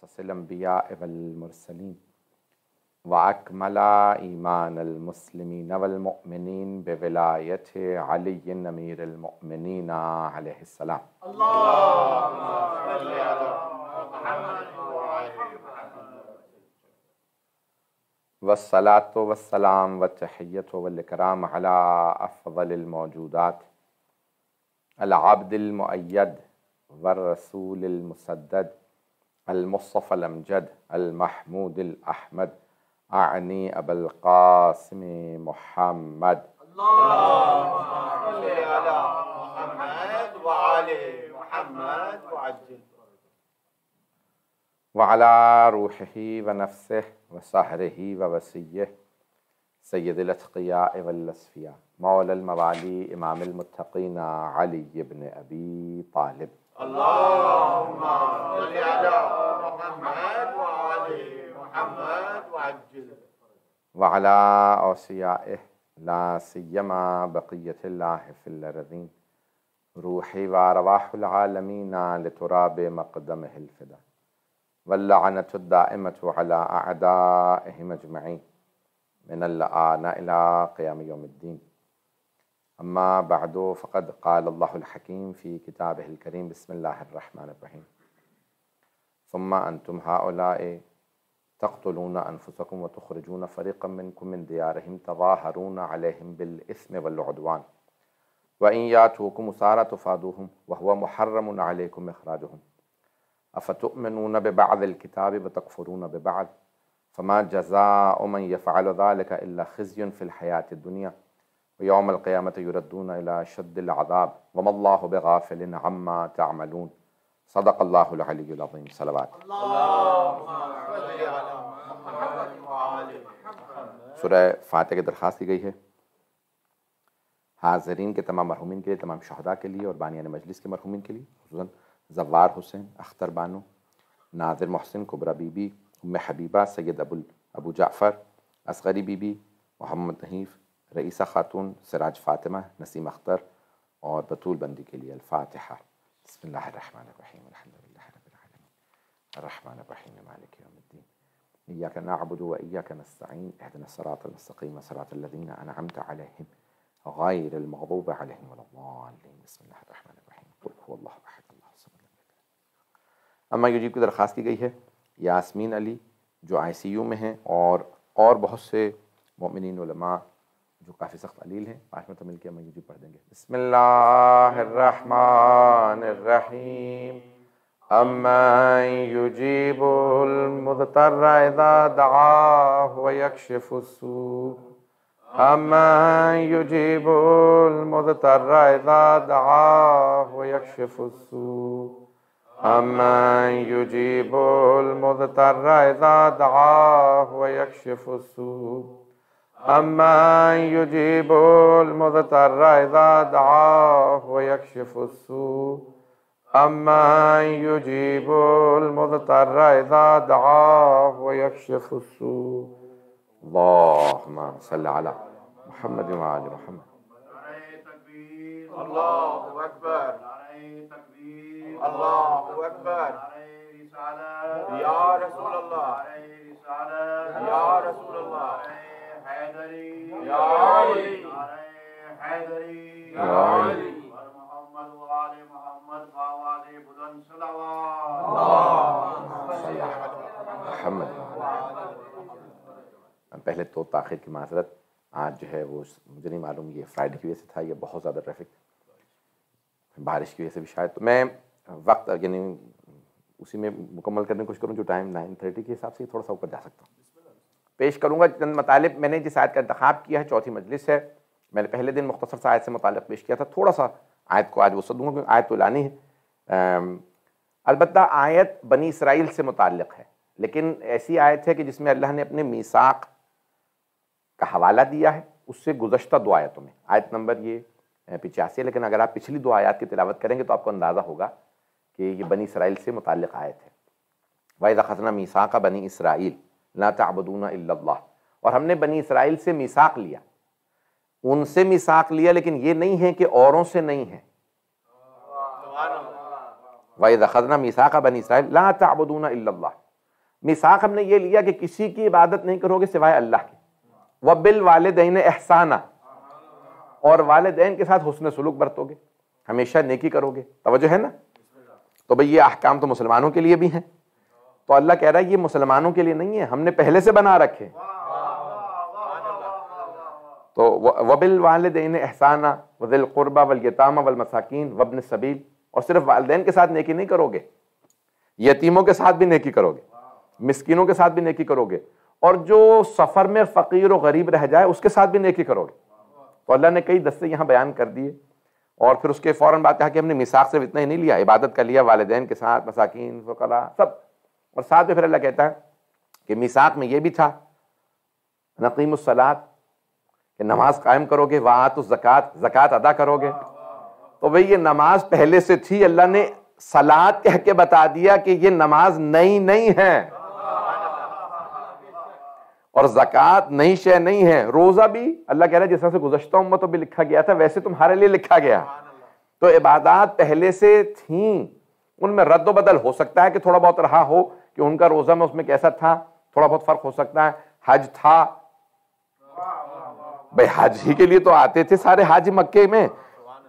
قصص الانبیاء والمرسلین واکمل ایمان المسلمین والمؤمنین بولایت علی امیر المؤمنین علیہ السلام۔ اللهم صل علی محمد وعلى محمد۔ والصلاة والسلام والتحیۃ والاکرام علی افضل الموجودات العبد المؤید والرسول المسدد المصطفى الامجد المحمود الاحمد اعنی ابا القاسم محمد۔ اللهم صل علی محمد وعلى محمد وعجل وعلى روحه ونفسه وسحره ووصيه سید الاتقیاء والاصفیاء مولا الموالی امام المتقین علی بن ابی طالب۔ اللهم صل علی محمد وعلى محمد وعجل وعلى اوصیائه لا سیما بقیت اللہ فی الارضین روحی وارواح العالمین لتراب مقدمہ الفدا واللعنۃ الدائمۃ علی اعدائہم اجمعین من الآن إلى قیام یوم الدین۔ اما بعد فقد قال اللہ الحکیم فی کتابہ الکریم بسم اللہ الرحمن الرحیم ثم انتم هؤلاء تقتلون انفسکم وتخرجون فریقا منکم من دیارہم تظاہرون علیہم بالإثم والعدوان وإن یاتوکم اسارى تفادوہم وهو محرم علیکم اخراجہم افتؤمنون ببعض الكتاب وتکفرون ببعض فما جزاء من يفعل ذلك إلا خزي في الحياة الدنيا ويوم القيامة يردون إلى شد العذاب وما الله بغافل عما تعملون صدق الله العلي العظيم۔ صلوات۔ اللهم صل علی محمد وعلى محمد۔ سورہ فاتحہ کی درخواست کی گئی ہے حاضرین کے تمام مرحومین کے لیے، تمام شہداء کے لیے اور بانیان مجلس کے مرحومین کے لیے، خصوصاً زوار حسین، اختر بانو، ناظر محسن، کبرا بی بی، ام حبیبہ، سید ابو جعفر، اصغری بی بی، محمد نحیف، رئیسہ خاتون، سراج فاطمہ، نسیم اختر اور بطول بندی کے لیے الفاتحہ۔ بسم اللہ الرحمن الرحیم الحمد للہ رب العالمین الرحمن الرحیم مالک یوم الدین ایاک نعبد و ایاک نستعین اهدنا الصراط المستقیم صراط الذین انعمت علیہم غیر المغضوب علیہم ولا الضالین۔ بسم اللہ الرحمن الرحیم قل هو اللہ احد اللہ الصمد لم یلد۔ اما یجیب کی درخواست کی گئی ہے یاسمین علی جو آئی سی یو میں ہیں اور بہت سے مومنین علماء جو کافی سخت علیل ہیں، 5 مرتبہ مل کے ہم یجیب پڑھ دیں گے۔ بسم اللہ الرحمن الرحیم امن یجیب المضطر اذا دعاہ ویکشف السوء امن یجیب المضطر اذا دعاہ ویکشف السوء امن یجیب المضطر اذا دعاہ ویکشف السوء امن یجیب المضطر اذا دعاہ ویکشف السوء امن یجیب المضطر اذا دعاہ ویکشف السوء۔ اللہم صل علی محمد وعلی محمد۔ نعرہ تکبیر، اللہ اکبر، نعرہ تکبیر، اللہ اکبر، نعرہ رسالت، یا رسول اللہ، نعرہ رسالت، یا رسول اللہ، نعرہ حیدری، یا علی، نعرہ حیدری، یا علی، اور محمد وآل محمد باوال بلند صلوات۔ اللہم صل علی محمد۔ پہلے تو تاخیر کی معذرت، آج جو ہے وہ مجھے نہیں معلوم یہ فرائیڈے کی وجہ سے تھا یا بہت زیادہ ٹریفک بارش کی وجہ سے بھی شاید، تو میں وقت یعنی اسی میں مکمل کرنے کی کوشش کروں جو ٹائم 9:30 کے حساب سے تھوڑا سا اوپر جا سکتا ہوں۔ پیش کروں گا چند مطالب۔ میں نے جس آیت کا انتخاب کیا ہے چوتھی مجلس ہے، میں نے پہلے دن مختصر سا آیت سے متعلق پیش کیا تھا، تھوڑا سا آیت کو آج وسعت دوں گا کیونکہ آیت تو لانی ہے۔ البتہ آیت بنی اسرائیل سے متعلق ہے، لیکن ایسی آیت ہے کہ جس میں اللہ نے اپنے میثاق کا حوالہ دیا ہے اس سے گزشتہ 2 آیتوں میں۔ آیت نمبر یہ 85 ہے، لیکن اگر آپ پچھلی 2 آیات کی تلاوت کریں گے تو آپ کو اندازہ ہوگا کہ یہ بنی اسرائیل سے متعلق آیت ہے۔ وَإِذَا أَخَذْنَا مِيثَاقَ بَنِي إِسْرَائِيلَ لَا تَعْبُدُونَ إِلَّا اللَّهَ، اور ہم نے بنی اسرائیل سے میثاق لیا، ان سے میثاق لیا، لیکن یہ نہیں ہے کہ اوروں سے نہیں ہے۔ وَإِذَا أَخَذْنَا مِيثَاقَ بَنِي إِسْرَائِيلَ لَا تَعْبُدُونَ إِلَّا اللَّهَ، میثاق ہم نے یہ لیا کہ کسی کی عبادت نہیں کرو گے سوائے اللہ کی، وبالوالدین احسانا، اور والدین کے ساتھ حسن سلوک برتو گے، ہمیشہ نیکی کرو گے. توجہ ہے نا؟ تو بھئی یہ احکام تو مسلمانوں کے لیے بھی ہیں. تو اللہ کہہ رہا ہے یہ مسلمانوں کے لیے نہیں ہے، ہم نے پہلے سے بنا رکھے. تو وبالوالدین احسانا وذی القربى والیتامى والمساکین وابن السبیل، اور صرف والدین کے ساتھ نیکی نہیں کرو گے، یتیموں کے ساتھ بھی نیکی کرو گے، مسکینوں کے ساتھ بھی نیکی کرو گے، اور جو سفر میں فقیر و غریب رہ جائے اس کے ساتھ بھی نیکی کرو گے. تو اللہ نے کئی دستے یہاں بیان کر دیے. اور پھر اس کے فوراً بات کہا کہ ہم نے میثاق صرف اتنا ہی نہیں لیا، عبادت کا لیا، والدین کے ساتھ، مساکین، فقراء، سب. اور ساتھ میں پھر اللہ کہتا ہے کہ میثاق میں یہ بھی تھا نقیم الصلاۃ، کہ نماز قائم کرو گے، وآتوا الزکات، زکات ادا کرو گے. تو بھئی یہ نماز پہلے سے تھی، اللہ نے صلاۃ کہہ کے بتا دیا کہ یہ نماز نئی نہیں ہے، اور زکات نئی شے نہیں ہے. روزہ بھی اللہ کہہ رہا ہے جس طرح سے گزشتہ امتوں بھی لکھا گیا تھا ویسے تمہارے لیے لکھا گیا. تو عبادات پہلے سے تھیں، ان میں رد و بدل ہو سکتا ہے کہ تھوڑا بہت رہا ہو کہ ان کا روزہ میں اس میں کیسا تھا، تھوڑا بہت فرق ہو سکتا ہے. حج تھا، بھئی حج ہی کے لیے تو آتے تھے سارے حاجی مکے میں،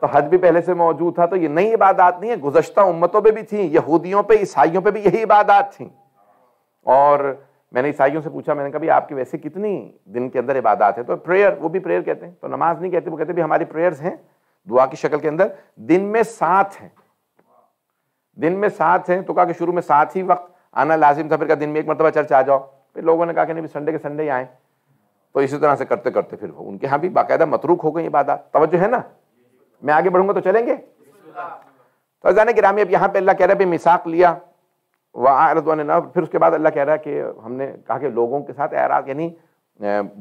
تو حج بھی پہلے سے موجود تھا. تو یہ نئی عبادات نہیں ہے، گزشتہ امتوں پہ بھی تھیں، یہودیوں پہ، عیسائیوں پہ بھی یہی عبادات تھیں. اور میں نے عیسائیوں سے پوچھا، میں نے کہا بھی آپ کی ویسے کتنی دن کے اندر عبادات ہیں؟ تو پریئر، وہ بھی پریئر کہتے ہیں، تو نماز نہیں کہتے، وہ کہتے ہیں ہماری پریئرز ہیں دعا کی شکل کے اندر، دن میں 7 ہیں، دن میں 7 ہیں. تو کہا کہ شروع میں 7 ہی وقت آنا لازم تھا، پھر کہا دن میں 1 مرتبہ چرچ آ جاؤ. پھر لوگوں نے کہا کہ نہیں سنڈے کے سنڈے ہی آئیں. تو اسی طرح سے کرتے کرتے پھر ان کے ہاں بھی باقاعدہ متروک ہو گئی عبادات. توجہ ہے نا؟ میں آگے بڑھوں گا تو چلیں گے. تو عزیزان گرامی اب یہاں پہ اللہ کہہ رہا ہے میثاق لیا، پھر اس کے بعد اللہ کہہ رہا ہے کہ ہم نے کہا کہ لوگوں کے ساتھ اعراض یعنی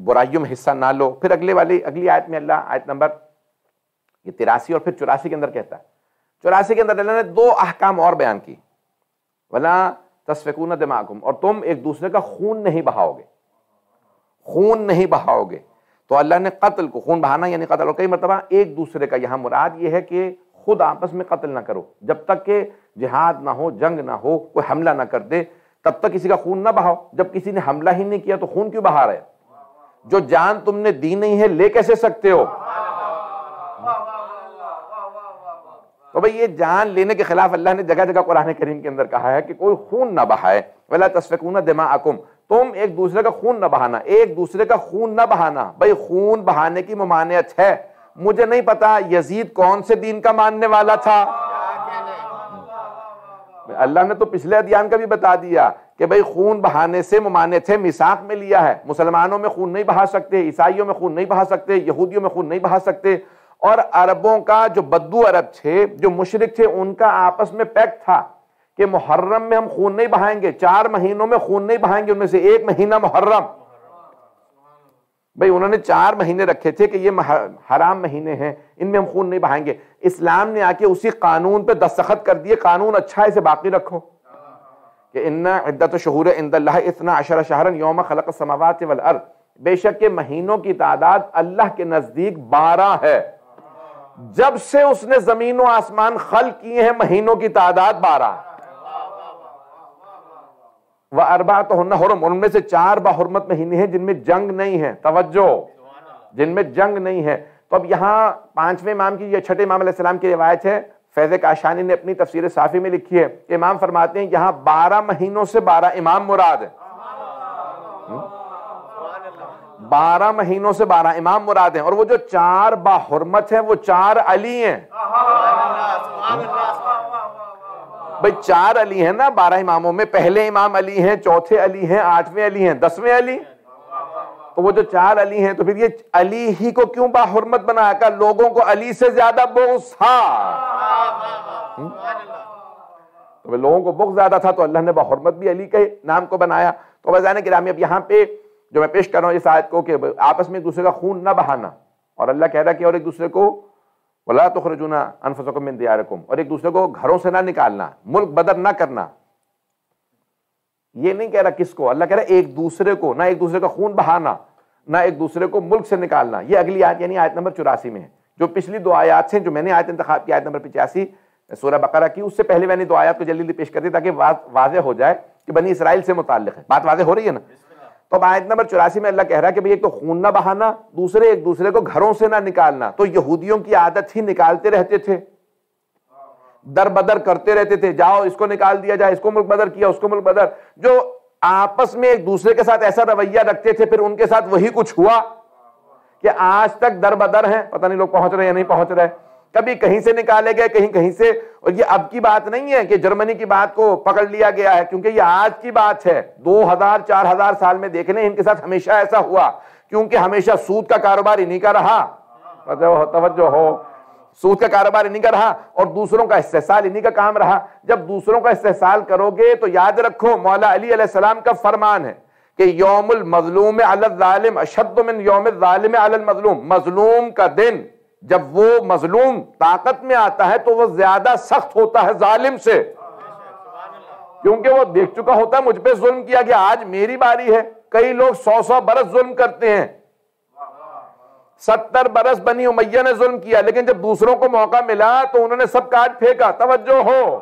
برائیوں میں حصہ نہ لو. پھر اگلی آیت میں اللہ آیت نمبر 83 اور پھر 84 کے اندر کہتا ہے، 84 کے اندر اللہ نے 2 احکام اور بیان کی. وَلَا تَسْفِكُونَ دِمَاءَكُمْ، اور تم ایک دوسرے کا خون نہیں بہاؤ گے، خون نہیں بہاؤ گے. تو اللہ نے قتل کو، خون بہانا یعنی قتل، اور کئی مرتبہ ایک دوسرے کا یہاں مراد یہ ہے کہ خود آپس میں قتل نہ کرو، جب تک کہ جہاد نہ ہو، جنگ نہ ہو، کوئی حملہ نہ کر دے تب تک کسی کا خون نہ بہاؤ. جب کسی نے حملہ ہی نہیں کیا تو خون کیوں بہا رہے؟ جو جان تم نے دی نہیں ہے لے کیسے سکتے ہو؟ تو بھئی یہ جان لینے کے خلاف اللہ نے جگہ جگہ قرآن کریم کے اندر کہا ہے کہ کوئی خون نہ بہائے. وَلَا تَسْفِكُونَ دِمَاءَكُمْ، تم ایک دوسرے کا خون نہ بہانا، ایک دوسرے کا خون نہ بہانا. بھئی خون بہانے کی ممانعت ہے. مجھے نہیں پتا یزید کون سے دین کا ماننے والا تھا، اللہ نے تو پچھلے ادیان کا بھی بتا دیا کہ بھئی خون بہانے سے ممانعت ہے، میثاق میں لیا ہے. مسلمانوں میں خون نہیں بہا سکتے، عیسائیوں میں خون نہیں بہا سکتے، یہودیوں میں خون نہیں بہا سکتے. اور عربوں کا جو بدو عرب تھے، جو مشرک تھے، ان کا آپس میں پیکٹ تھا کہ محرم میں ہم خون نہیں بہائیں گے، 4 مہینوں میں خون نہیں بہائیں گے، ان میں سے ایک مہینہ محرم. بھئی انہوں نے 4 مہینے رکھے تھے کہ یہ حرام مہینے ہیں، ان میں ہم خون نہیں بہائیں گے. اسلام نے آ کے اسی قانون پہ دستخط کر دیے، قانون اچھا ہے، اسے باقی رکھو، کہ ان عدت الشہور عند اللہ 12 شہرا یوم خلق السماوات والارض، بے شک کہ مہینوں کی تعداد اللہ کے نزدیک 12 ہے. جب سے اس نے زمین و آسمان خلق کیے ہیں مہینوں کی تعداد 12 ہے. وَأَرْبَعَةُ حُرُمٌ، ان میں سے 4 باحرمت مہینے ہیں جن میں جنگ نہیں ہے. توجہ، جن میں جنگ نہیں ہے. تو اب یہاں 5ویں امام کی، یہ 6 امام علیہ السلام کی روایت ہے، فیض کاشانی نے اپنی تفسیر صافی میں لکھی ہے. امام فرماتے ہیں یہاں 12 مہینوں سے 12 امام مراد ہے. 12 مہینوں سے 12 امام مراد ہیں. اور وہ جو 4 باحرمت ہیں وہ 4 علی ہیں. بھئی 4 علی ہیں نا 12 اماموں میں، پہلے امام علی ہیں، چوتھے علی ہیں، 8ویں علی ہیں، 10ویں علی. تو وہ جو 4 علی ہیں، تو پھر یہ علی ہی کو کیوں باحرمت بنایا؟ کہ لوگوں کو علی سے زیادہ بغض تھا. تو لوگوں کو بغض زیادہ تھا تو اللہ نے باحرمت بھی علی کے نام کو بنایا. تو عزیزان گرامی اب یہاں پہ جو میں پیش کر رہا ہوں اس آیت کو کہ آپس میں ایک دوسرے کا خون نہ بہانا، اور اللہ کہہ رہا کہ اور ایک دوسرے کو وَلَا تُخْرِجُونَ أَنفُسَكُم مِّن دِيَارِكُمْ، اور ایک دوسرے کو گھروں سے نہ نکالنا، ملک بدر نہ کرنا. یہ نہیں کہہ رہا کس کو، اللہ کہہ رہا ایک دوسرے کو، نہ ایک دوسرے کا خون بہانا، نہ ایک دوسرے کو ملک سے نکالنا. یہ اگلی آیت یعنی آیت نمبر 84 میں ہے. جو پچھلی 2 آیات ہیں جو میں نے آیت انتخاب کی، آیت نمبر 85 سورہ بقرہ کی، اس سے پہلے میں نے 2 آیات کو جلدی پیش کر دی تاکہ واضح ہو جائے کہ بنی اسرائیل سے متعلق ہے. بات واضح ہو رہی ہے نا؟ تو اب آیت نمبر 84 میں اللہ کہہ رہا ہے کہ بھئی ایک تو خون نہ بہانا، دوسرے ایک دوسرے کو گھروں سے نہ نکالنا. تو یہودیوں کی عادت ہی نکالتے رہتے تھے، در بدر کرتے رہتے تھے، جاؤ اس کو نکال دیا جائے، اس کو ملک بدر کیا، اس کو ملک بدر. جو آپس میں ایک دوسرے کے ساتھ ایسا رویہ رکھتے تھے، پھر ان کے ساتھ وہی کچھ ہوا کہ آج تک در بدر ہیں. پتہ نہیں لوگ پہنچ رہے ہیں یا نہیں پہنچ رہے. کبھی کہیں سے نکالے گئے، کہیں سے. اور یہ اب کی بات نہیں ہے کہ جرمنی کی بات کو پکڑ لیا گیا ہے، کیونکہ یہ آج کی بات ہے. 2000-4000 سال میں دیکھ لیں ان کے ساتھ ہمیشہ ایسا ہوا، کیونکہ ہمیشہ سود کا کاروبار انہی کا رہا. توجہ ہو، سود کا کاروبار انہی کا رہا اور دوسروں کا استحصال انہی کا کام رہا. جب دوسروں کا استحصال کرو گے تو یاد رکھو مولا علی علیہ السلام کا فرمان ہے کہ یوم المظلوم علی الظالم اشد من یوم الظالم علی المظلوم. مظلوم کا دن جب وہ مظلوم طاقت میں آتا ہے تو وہ زیادہ سخت ہوتا ہے ظالم سے، کیونکہ وہ دیکھ چکا ہوتا ہے مجھ پہ ظلم کیا گیا، آج میری باری ہے. کئی لوگ 100 برس ظلم کرتے ہیں، 70 برس بنی امیہ نے ظلم کیا، لیکن جب دوسروں کو موقع ملا تو انہوں نے سب کاٹ پھینکا. توجہ ہو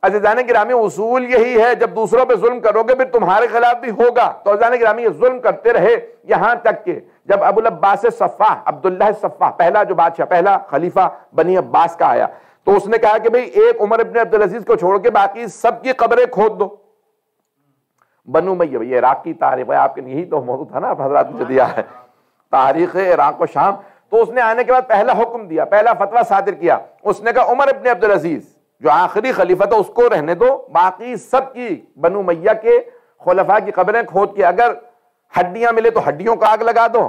عزیزان گرامی، اصول یہی ہے جب دوسروں پہ ظلم کرو گے پھر تمہارے خلاف بھی ہوگا. تو عزیزان گرامی یہ ظلم کرتے رہے یہاں تک کہ جب ابو العباس صفاح، عبداللہ صفاح، پہلا جو بادشاہ، پہلا خلیفہ بنی عباس کا آیا، تو اس نے کہا کہ بھئی ایک عمر ابن عبدالعزیز کو چھوڑ کے باقی سب کی قبریں کھود دو. بنو امیہ، یہ عراق کی تاریخ ہے، آپ کے یہی تو موضوع تھا نا حضرات نے دیا ہے، تاریخ عراق و شام. تو اس نے آنے کے بعد پہلا حکم دیا، پہلا فتویٰ صادر کیا. اس نے کہا عمر ابن عبدالعزیز جو آخری خلیفہ تھا اس کو رہنے دو، باقی سب کی بنو امیہ کے خلفاء کی قبریں کھود کے اگر ہڈیاں ملے تو ہڈیوں کو آگ لگا دو،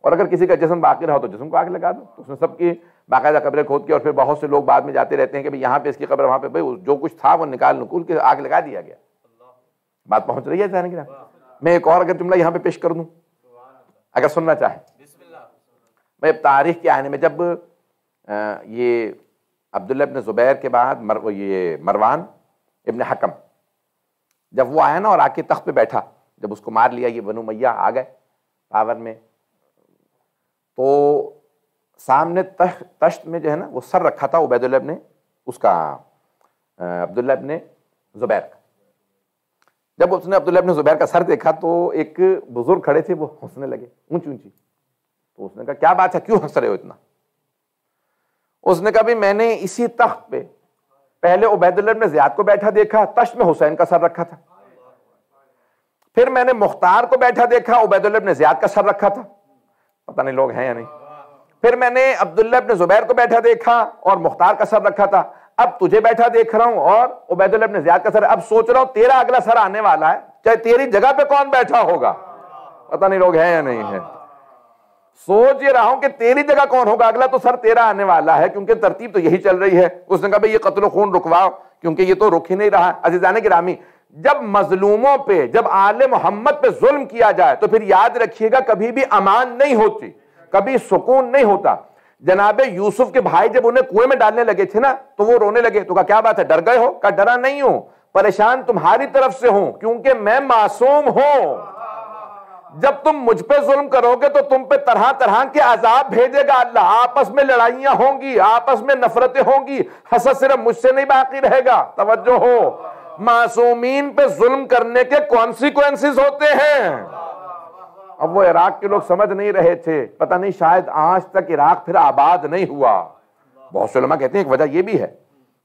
اور اگر کسی کا جسم باقی رہا تو جسم کو آگ لگا دو. تو اس نے سب کی باقاعدہ قبریں کھود کی، اور پھر بہت سے لوگ بعد میں جاتے رہتے ہیں کہ یہاں پہ اس کی قبر، وہاں پہ بھئی جو کچھ تھا وہ نکول کے آگ لگا دیا گیا. بات پہنچ رہی ہے جانے کی؟ میں ایک اور اگر جملہ یہاں پہ پیش کر دوں اگر سننا چاہیں. میں تاریخ کے آئینے میں جب یہ عبداللہ ابن زبیر کے بعد یہ مروان ابن حکم جب وہ آیا نا اور آ کے تخت پہ بیٹھا، جب اس کو مار لیا، یہ بنو امیہ آ گئے پاور میں، تو سامنے تشت میں جو ہے نا وہ سر رکھا تھا عبید اللہ ابن اس کا عبداللہ ابن زبیر کا. جب اس نے عبداللہ ابن زبیر کا سر دیکھا تو ایک بزرگ کھڑے تھے، وہ ہنسنے لگے اونچی اونچی. تو اس نے کہا کیا بات ہے، کیوں ہنس رہے ہو اتنا؟ اس نے کہا بھی میں نے اسی تخت پہ پہلے عبید اللہ ابن زیاد کو بیٹھا دیکھا، تشت میں حسین کا سر رکھا تھا. پھر میں نے مختار کو بیٹھا دیکھا، عبید اللہ ابن زیاد کا سر رکھا تھا. پتہ نہیں لوگ ہیں یا نہیں. پھر میں نے عبداللہ ابن زبیر کو بیٹھا دیکھا اور مختار کا سر رکھا تھا. اب تجھے بیٹھا دیکھ رہا ہوں اور عبید اللہ ابن زیاد کا سر. اب سوچ رہا ہوں تیرا اگلا سر آنے والا ہے، چاہے تیری جگہ پہ کون بیٹھا ہوگا. پتہ نہیں لوگ ہیں یا نہیں ہے. سوچ یہ رہا ہوں کہ تیری جگہ کون ہوگا، اگلا تو سر تیرا آنے والا ہے، کیونکہ ترتیب تو یہی چل رہی ہے. اس نے کہا بھئی یہ قتل و خون رکواؤ، کیونکہ یہ تو رک ہی نہیں رہا. عزیزان گرامی، جب مظلوموں پہ، جب آل محمد پہ ظلم کیا جائے تو پھر یاد رکھیے گا کبھی بھی امان نہیں ہوتی، کبھی سکون نہیں ہوتا. جناب یوسف کے بھائی جب انہیں کنویں میں ڈالنے لگے تھے نا تو وہ رونے لگے. تو کہا کیا بات ہے، ڈر گئے ہو؟ کہا ڈرا نہیں ہوں، پریشان تمہاری طرف سے ہوں، کیونکہ میں معصوم ہوں. جب تم مجھ پہ ظلم کرو گے تو تم پہ طرح طرح کے عذاب بھیجے گا اللہ. آپس میں لڑائیاں ہوں گی، آپس میں نفرتیں ہوں گی، حسد صرف مجھ سے نہیں باقی رہے گا. توجہ ہو، معصومین پہ ظلم کرنے کے کانسیکوینسز ہوتے ہیں. اب وہ عراق کے لوگ سمجھ نہیں رہے تھے، پتہ نہیں شاید آج تک عراق پھر آباد نہیں ہوا. بہت سے علماء کہتے ہیں ایک وجہ یہ بھی ہے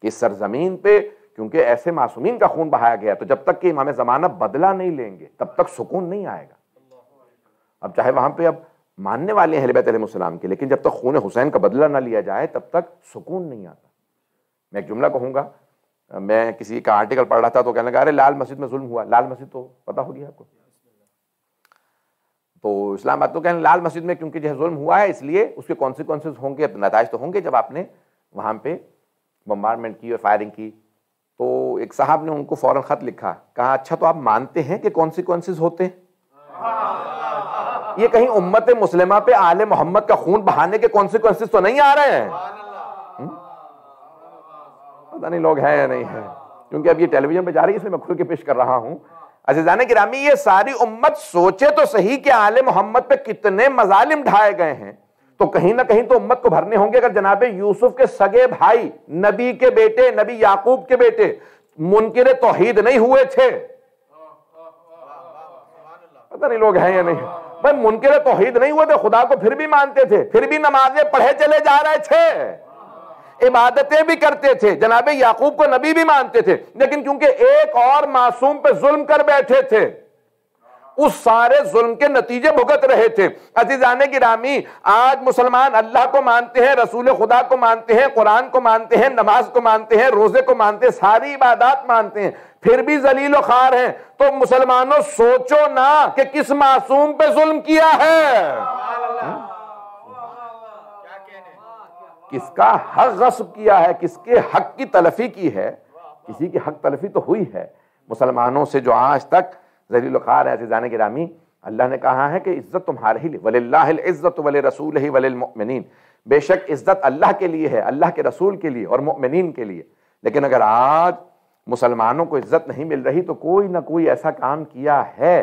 کہ اس سرزمین پہ کیونکہ ایسے معصومین کا خون بہایا گیا، تو جب تک کہ امام زمانہ بدلہ نہیں لیں گے تب تک سکون نہیں آئے گا. اب چاہے وہاں پہ اب ماننے والے ہیں اہل بیت علیہ السلام کے، لیکن جب تک خون حسین کا بدلہ نہ لیا جائے تب تک سکون نہیں آتا. میں ایک جملہ کہوں گا، میں کسی کا آرٹیکل پڑھ رہا تھا تو کہنے لگا ارے لال مسجد میں ظلم ہوا. لال مسجد تو پتہ ہوگی آپ کو، تو اسلام آباد تو کہنے لال مسجد میں کیونکہ جو ظلم ہوا ہے اس لیے اس کے کانسیکوینسز ہوں گے، نتائج تو ہوں گے. جب آپ نے وہاں پہ بمبارڈمنٹ کی اور فائرنگ کی تو ایک صاحب نے ان کو فوراً خط لکھا، کہا اچھا تو آپ مانتے ہیں کہ کانسیکوینسز ہوتے ہیں؟ یہ کہیں امت مسلمہ پہ آل محمد کا خون بہانے کے کانسیکوینسز تو نہیں آ رہے ہیں؟ پتہ نہیں لوگ ہیں یا نہیں ہیں، کیونکہ اب یہ ٹیلی ویژن پہ جا رہی ہے اس لیے میں کھل کے پیش کر رہا ہوں. عزیزان گرامی، یہ ساری امت سوچے تو صحیح کہ آل محمد پہ کتنے مظالم ڈھائے گئے ہیں، تو کہیں نہ کہیں تو امت کو بھرنے ہوں گے. اگر جناب یوسف کے سگے بھائی، نبی کے بیٹے، نبی یعقوب کے بیٹے منکر توحید نہیں ہوئے تھے. پتہ نہیں لوگ ہیں یا نہیں. بھائی منکر توحید نہیں ہوئے تھے, خدا کو پھر بھی مانتے تھے, پھر بھی نمازیں پڑھے چلے جا رہے تھے, عبادتیں بھی کرتے تھے, جناب یعقوب کو نبی بھی مانتے تھے, لیکن کیونکہ ایک اور معصوم پہ ظلم کر بیٹھے تھے, اس سارے ظلم کے نتیجے بھگت رہے تھے. عزیزان گرامی, آج مسلمان اللہ کو مانتے ہیں, رسول خدا کو مانتے ہیں, قرآن کو مانتے ہیں, نماز کو مانتے ہیں, روزے کو مانتے ہیں, ساری عبادات مانتے ہیں, پھر بھی ذلیل و خوار ہیں. تو مسلمانوں سوچو نا کہ کس معصوم پہ ظلم کیا ہے, کس کا حق غصب کیا ہے, کس کے حق کی تلفی کی ہے. کسی کی حق تلفی تو ہوئی ہے مسلمانوں سے جو آج تک ذلیل و خوار ہے. عزیزان گرامی, اللہ نے کہا ہے کہ عزت تمہارے ہی لیے, وَلِلَّهِ الْعِزَّةُ وَلِرَسُولِهِ وَلِلْمُؤْمِنِينَ, بے شک عزت اللہ کے لیے ہے, اللہ کے رسول کے لیے اور مؤمنین کے لیے. لیکن اگر آج مسلمانوں کو عزت نہیں مل رہی تو کوئی نہ کوئی ایسا کام کیا ہے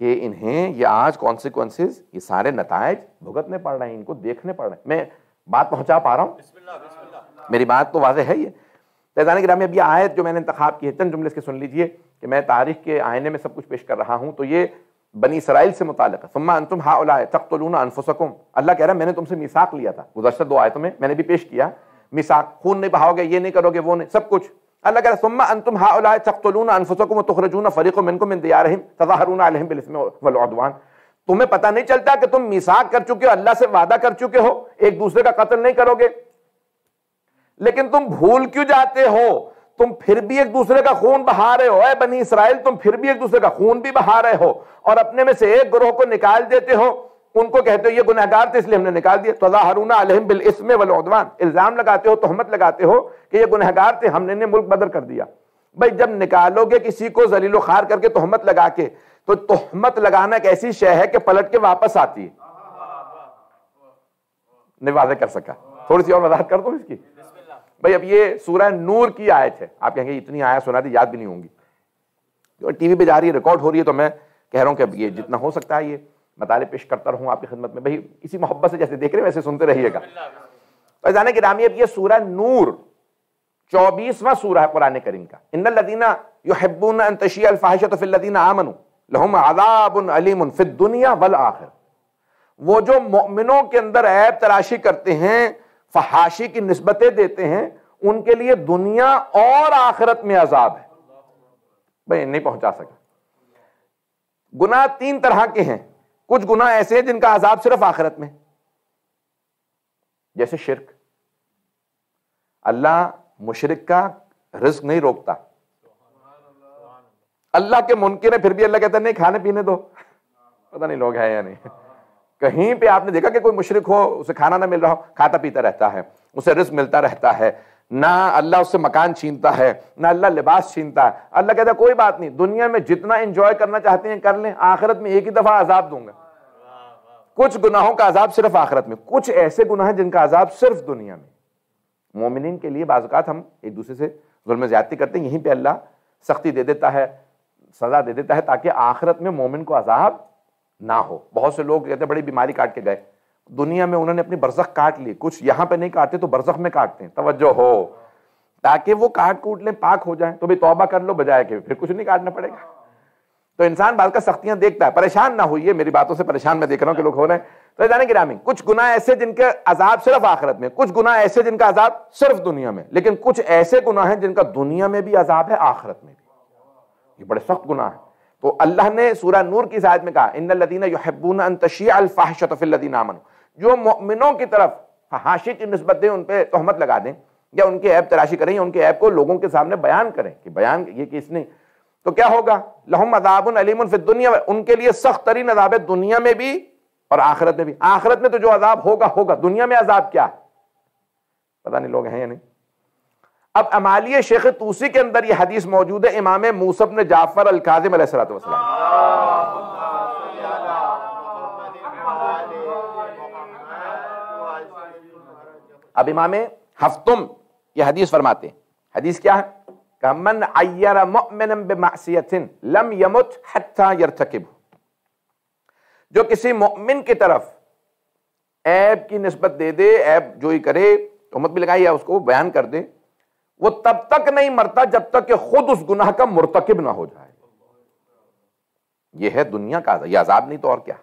کہ انہیں یہ آج کانسیکوینسز, یہ سارے نتائج بھگتنے پڑ رہے ہیں, ان کو دیکھنے پڑ رہے ہیں. میں بات پہنچا پا رہا ہوں؟ میری بات تو واضح ہے. یہ عزیزان گرامی, اب یہ آیت جو میں نے انتخاب کی ہے, چند جملے اس کے سن لیجئے کہ میں تاریخ کے آئینے میں سب کچھ پیش کر رہا ہوں. تو یہ بنی اسرائیل سے متعلق ہے. ثم انتم ہؤلاء تقتلون انفسکم, اللہ کہہ رہا ہے میں نے تم سے میثاق لیا تھا. گزشتہ 2 آیتوں میں نے بھی پیش کیا میثاق, خون نہیں بہاؤ گے, یہ نہیں کرو گے, وہ نہیں, سب کچھ. اللہ کہہ رہا ہے ثم انتم ہؤلاء تقتلون انفسکم وتخرجون فريقا منكم من ديارهم تظاهرون عليهم بالاثم والعدوان. تمہیں پتہ نہیں چلتا کہ تم میثاق کر چکے ہو, اللہ سے وعدہ کر چکے ہو, ایک دوسرے کا قتل نہیں کرو گے, لیکن تم بھول کیوں جاتے ہو, تم پھر بھی ایک دوسرے کا خون بہا رہے ہو. اے بنی اسرائیل, تم پھر بھی ایک دوسرے کا خون بھی بہا رہے ہو, اور اپنے میں سے ایک گروہ کو نکال دیتے ہو, ان کو کہتے ہو یہ گنہگار تھے اس لیے ہم نے نکال دیا. تظاہرون علیہم بالاسم والعدوان, الزام لگاتے ہو, تہمت لگاتے ہو کہ یہ گنہگار تھے, ہم نے انہیں ملک بدر کر دیا. بھائی جب نکالو گے کسی کو ذلیل و خوار کر کے تہمت لگا کے, تو تہمت لگانا ایک ایسی شے ہے کہ پلٹ کے واپس آتی ہے. نہیں واضح کر سکا, تھوڑی سی اور وضاحت کر دوں اس کی. بھئی اب یہ سورہ نور کی آیت ہے. آپ کہیں گے اتنی آیت سنا دی یاد بھی نہیں ہوں گی, ٹی وی پہ جا رہی ہے, ریکارڈ ہو رہی ہے, تو میں کہہ رہا ہوں کہ اب یہ جتنا ہو سکتا ہے یہ مطالعے پیش کرتا رہوں آپ کی خدمت میں. بھئی اسی محبت سے جیسے دیکھ رہے ہیں ویسے سنتے رہیے گا. تو عزیزان گرامی, اب یہ سورہ نور 24واں سورہ ہے قرآن کریم کا. ان الذین یحبون ان تشیع الفاحشۃ فی الذین آمنوا لہم عذاب علیم فی الدنیا والآخرہ. وہ جو مومنوں کے اندر عیب تراشی کرتے ہیں, فحاشی کی نسبتیں دیتے ہیں, ان کے لیے دنیا اور آخرت میں عذاب ہے. بھئی نہیں پہنچا سکا. گناہ 3 طرح کے ہیں. کچھ گناہ ایسے ہیں جن کا عذاب صرف آخرت میں, جیسے شرک. اللہ مشرک کا رزق نہیں روکتا. اللہ کے منکر ہے, پھر بھی اللہ کہتا ہے نہیں کھانے پینے دو. پتہ نہیں لوگ ہیں یا نہیں. کہیں پہ آپ نے دیکھا کہ کوئی مشرک ہو, اسے کھانا نہ مل رہا ہو, کھاتا پیتا رہتا ہے, اسے رزق ملتا رہتا ہے, نہ اللہ اس سے مکان چھینتا ہے, نہ اللہ لباس چھینتا ہے. اللہ کہتا ہے کوئی بات نہیں, دنیا میں جتنا انجوائے کرنا چاہتے ہیں کر لیں, آخرت میں ایک ہی دفعہ عذاب دوں گا. کچھ گناہوں کا عذاب صرف آخرت میں, کچھ ایسے گناہ ہیں جن کا عذاب صرف دنیا میں. مومنین کے لیے بعض اوقات ہم ایک دوسرے سے ظلم زیادتی کرتے ہیں, یہیں پہ اللہ سختی دے دیتا ہے, سزا دے دیتا ہے, تاکہ آخرت میں مومن کو عذاب نہ ہو. بہت سے لوگ کہتے ہیں بڑی بیماری کاٹ کے گئے, دنیا میں انہوں نے اپنی برزخ کاٹ لی, کچھ یہاں پہ نہیں کاٹتے تو برزخ میں کاٹتے ہیں. توجہ ہو, تاکہ وہ کاٹ کوٹ لیں, پاک ہو جائیں. تو بھی توبہ کر لو, بجائے کہ پھر کچھ نہیں کاٹنا پڑے گا. تو انسان بعض کا سختیاں دیکھتا ہے. پریشان نہ ہوئیے, میری باتوں سے پریشان میں دیکھ رہا ہوں کہ لوگ ہو رہے ہیں. تو جانے گرامی, کچھ گناہ ایسے جن کا عذاب صرف آخرت میں, کچھ گناہ ایسے جن کا عذاب صرف دنیا میں, لیکن کچھ ایسے گناہ ہیں جن کا دنیا میں بھی عذاب ہے, آخرت میں بھی. یہ بڑے سخت گناہ ہیں. تو اللہ نے سورہ نور کی آیت میں کہا ان الذین یحبون ان تشیع الفاحشۃ فی الذین آمنوا, جو مؤمنوں کی طرف فحاشی کی نسبت دیں, ان پہ تہمت لگا دیں, یا ان کے عیب تراشی کریں, یا ان کے عیب کو لوگوں کے سامنے بیان کریں کہ بیان یہ کہ اس نے, تو کیا ہوگا, لہم عذاب علیم فی الدنیا, ان کے لیے سخت ترین عذاب ہے دنیا میں بھی اور آخرت میں بھی. آخرت میں تو جو عذاب ہوگا ہوگا, دنیا میں عذاب کیا ہے پتہ نہیں لوگ ہیں یا نہیں. اب امالیہ شیخ طوسی کے اندر یہ حدیث موجود ہے, امام موسیٰ بن جعفر الکاظم علیہ السلام. اب امام ہفتم یہ حدیث فرماتے ہیں, حدیث کیا ہے, کہ من عیر مؤمنا بمعصیۃ لم یمت حتی یرتکب, جو کسی مؤمن کی طرف عیب کی نسبت دے دے, عیب جو ہی کرے, تہمت بھی لگائی یا اس کو بیان کر دے, وہ تب تک نہیں مرتا جب تک کہ خود اس گناہ کا مرتکب نہ ہو جائے. یہ ہے دنیا کا عذاب، یہ عذاب نہیں تو اور کیا.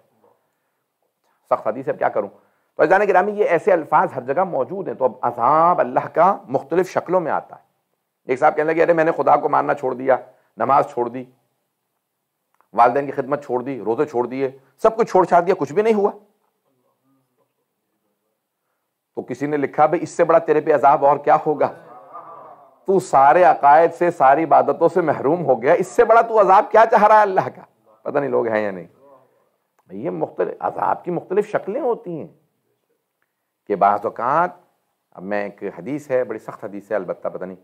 سخت حدیث ہے، اب کیا کروں. تو عزیزان گرامی یہ ایسے الفاظ ہر جگہ موجود ہیں. تو اب عذاب اللہ کا مختلف شکلوں میں آتا ہے. ایک صاحب کہنے لگے ارے میں نے خدا کو ماننا چھوڑ دیا، نماز چھوڑ دی، والدین کی خدمت چھوڑ دی، روزے چھوڑ دیے، سب کچھ چھوڑ چھاڑ دیا، کچھ بھی نہیں ہوا. تو کسی نے لکھا بھئی اس سے بڑا تیرے پہ عذاب اور کیا ہوگا، تو سارے عقائد سے، ساری عبادتوں سے محروم ہو گیا، اس سے بڑا تو عذاب کیا چاہ رہا ہے اللہ کا. پتہ نہیں لوگ ہیں یا نہیں. یہ مختلف عذاب کی مختلف شکلیں ہوتی ہیں کہ بعض اوقات، اب میں ایک حدیث ہے، بڑی سخت حدیث ہے البتہ، پتہ نہیں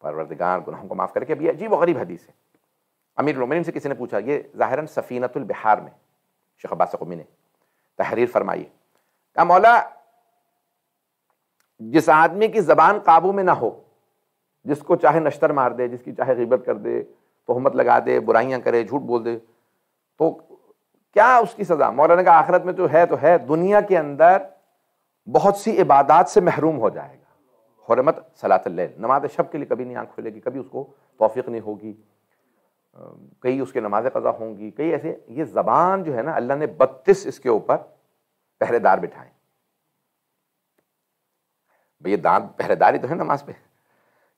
پروردگار گناہوں کو معاف کر کے، اب یہ عجیب و غریب حدیث ہے. امیر المومنین سے کسی نے پوچھا، یہ ظاہراً سفینۃ البحار میں شیخ عباس قمی نے تحریر فرمائی، کہا مولا جس آدمی کی زبان قابو میں نہ ہو، جس کو چاہے نشتر مار دے، جس کی چاہے غیبت کر دے، تہمت لگا دے، برائیاں کرے، جھوٹ بول دے، تو کیا اس کی سزا؟ مولانا نے کہا آخرت میں تو ہے، دنیا کے اندر بہت سی عبادات سے محروم ہو جائے گا. حرمت صلاۃ اللیل، نماز شب کے لیے کبھی نہیں آنکھ کھلے گی، کبھی اس کو توفیق نہیں ہوگی، کئی اس کے نماز قضا ہوں گی، کئی ایسے. یہ زبان جو ہے نا، اللہ نے 32 اس کے اوپر پہرے دار بٹھائے. یہ دانت پہرے داری تو ہے نماز پہ،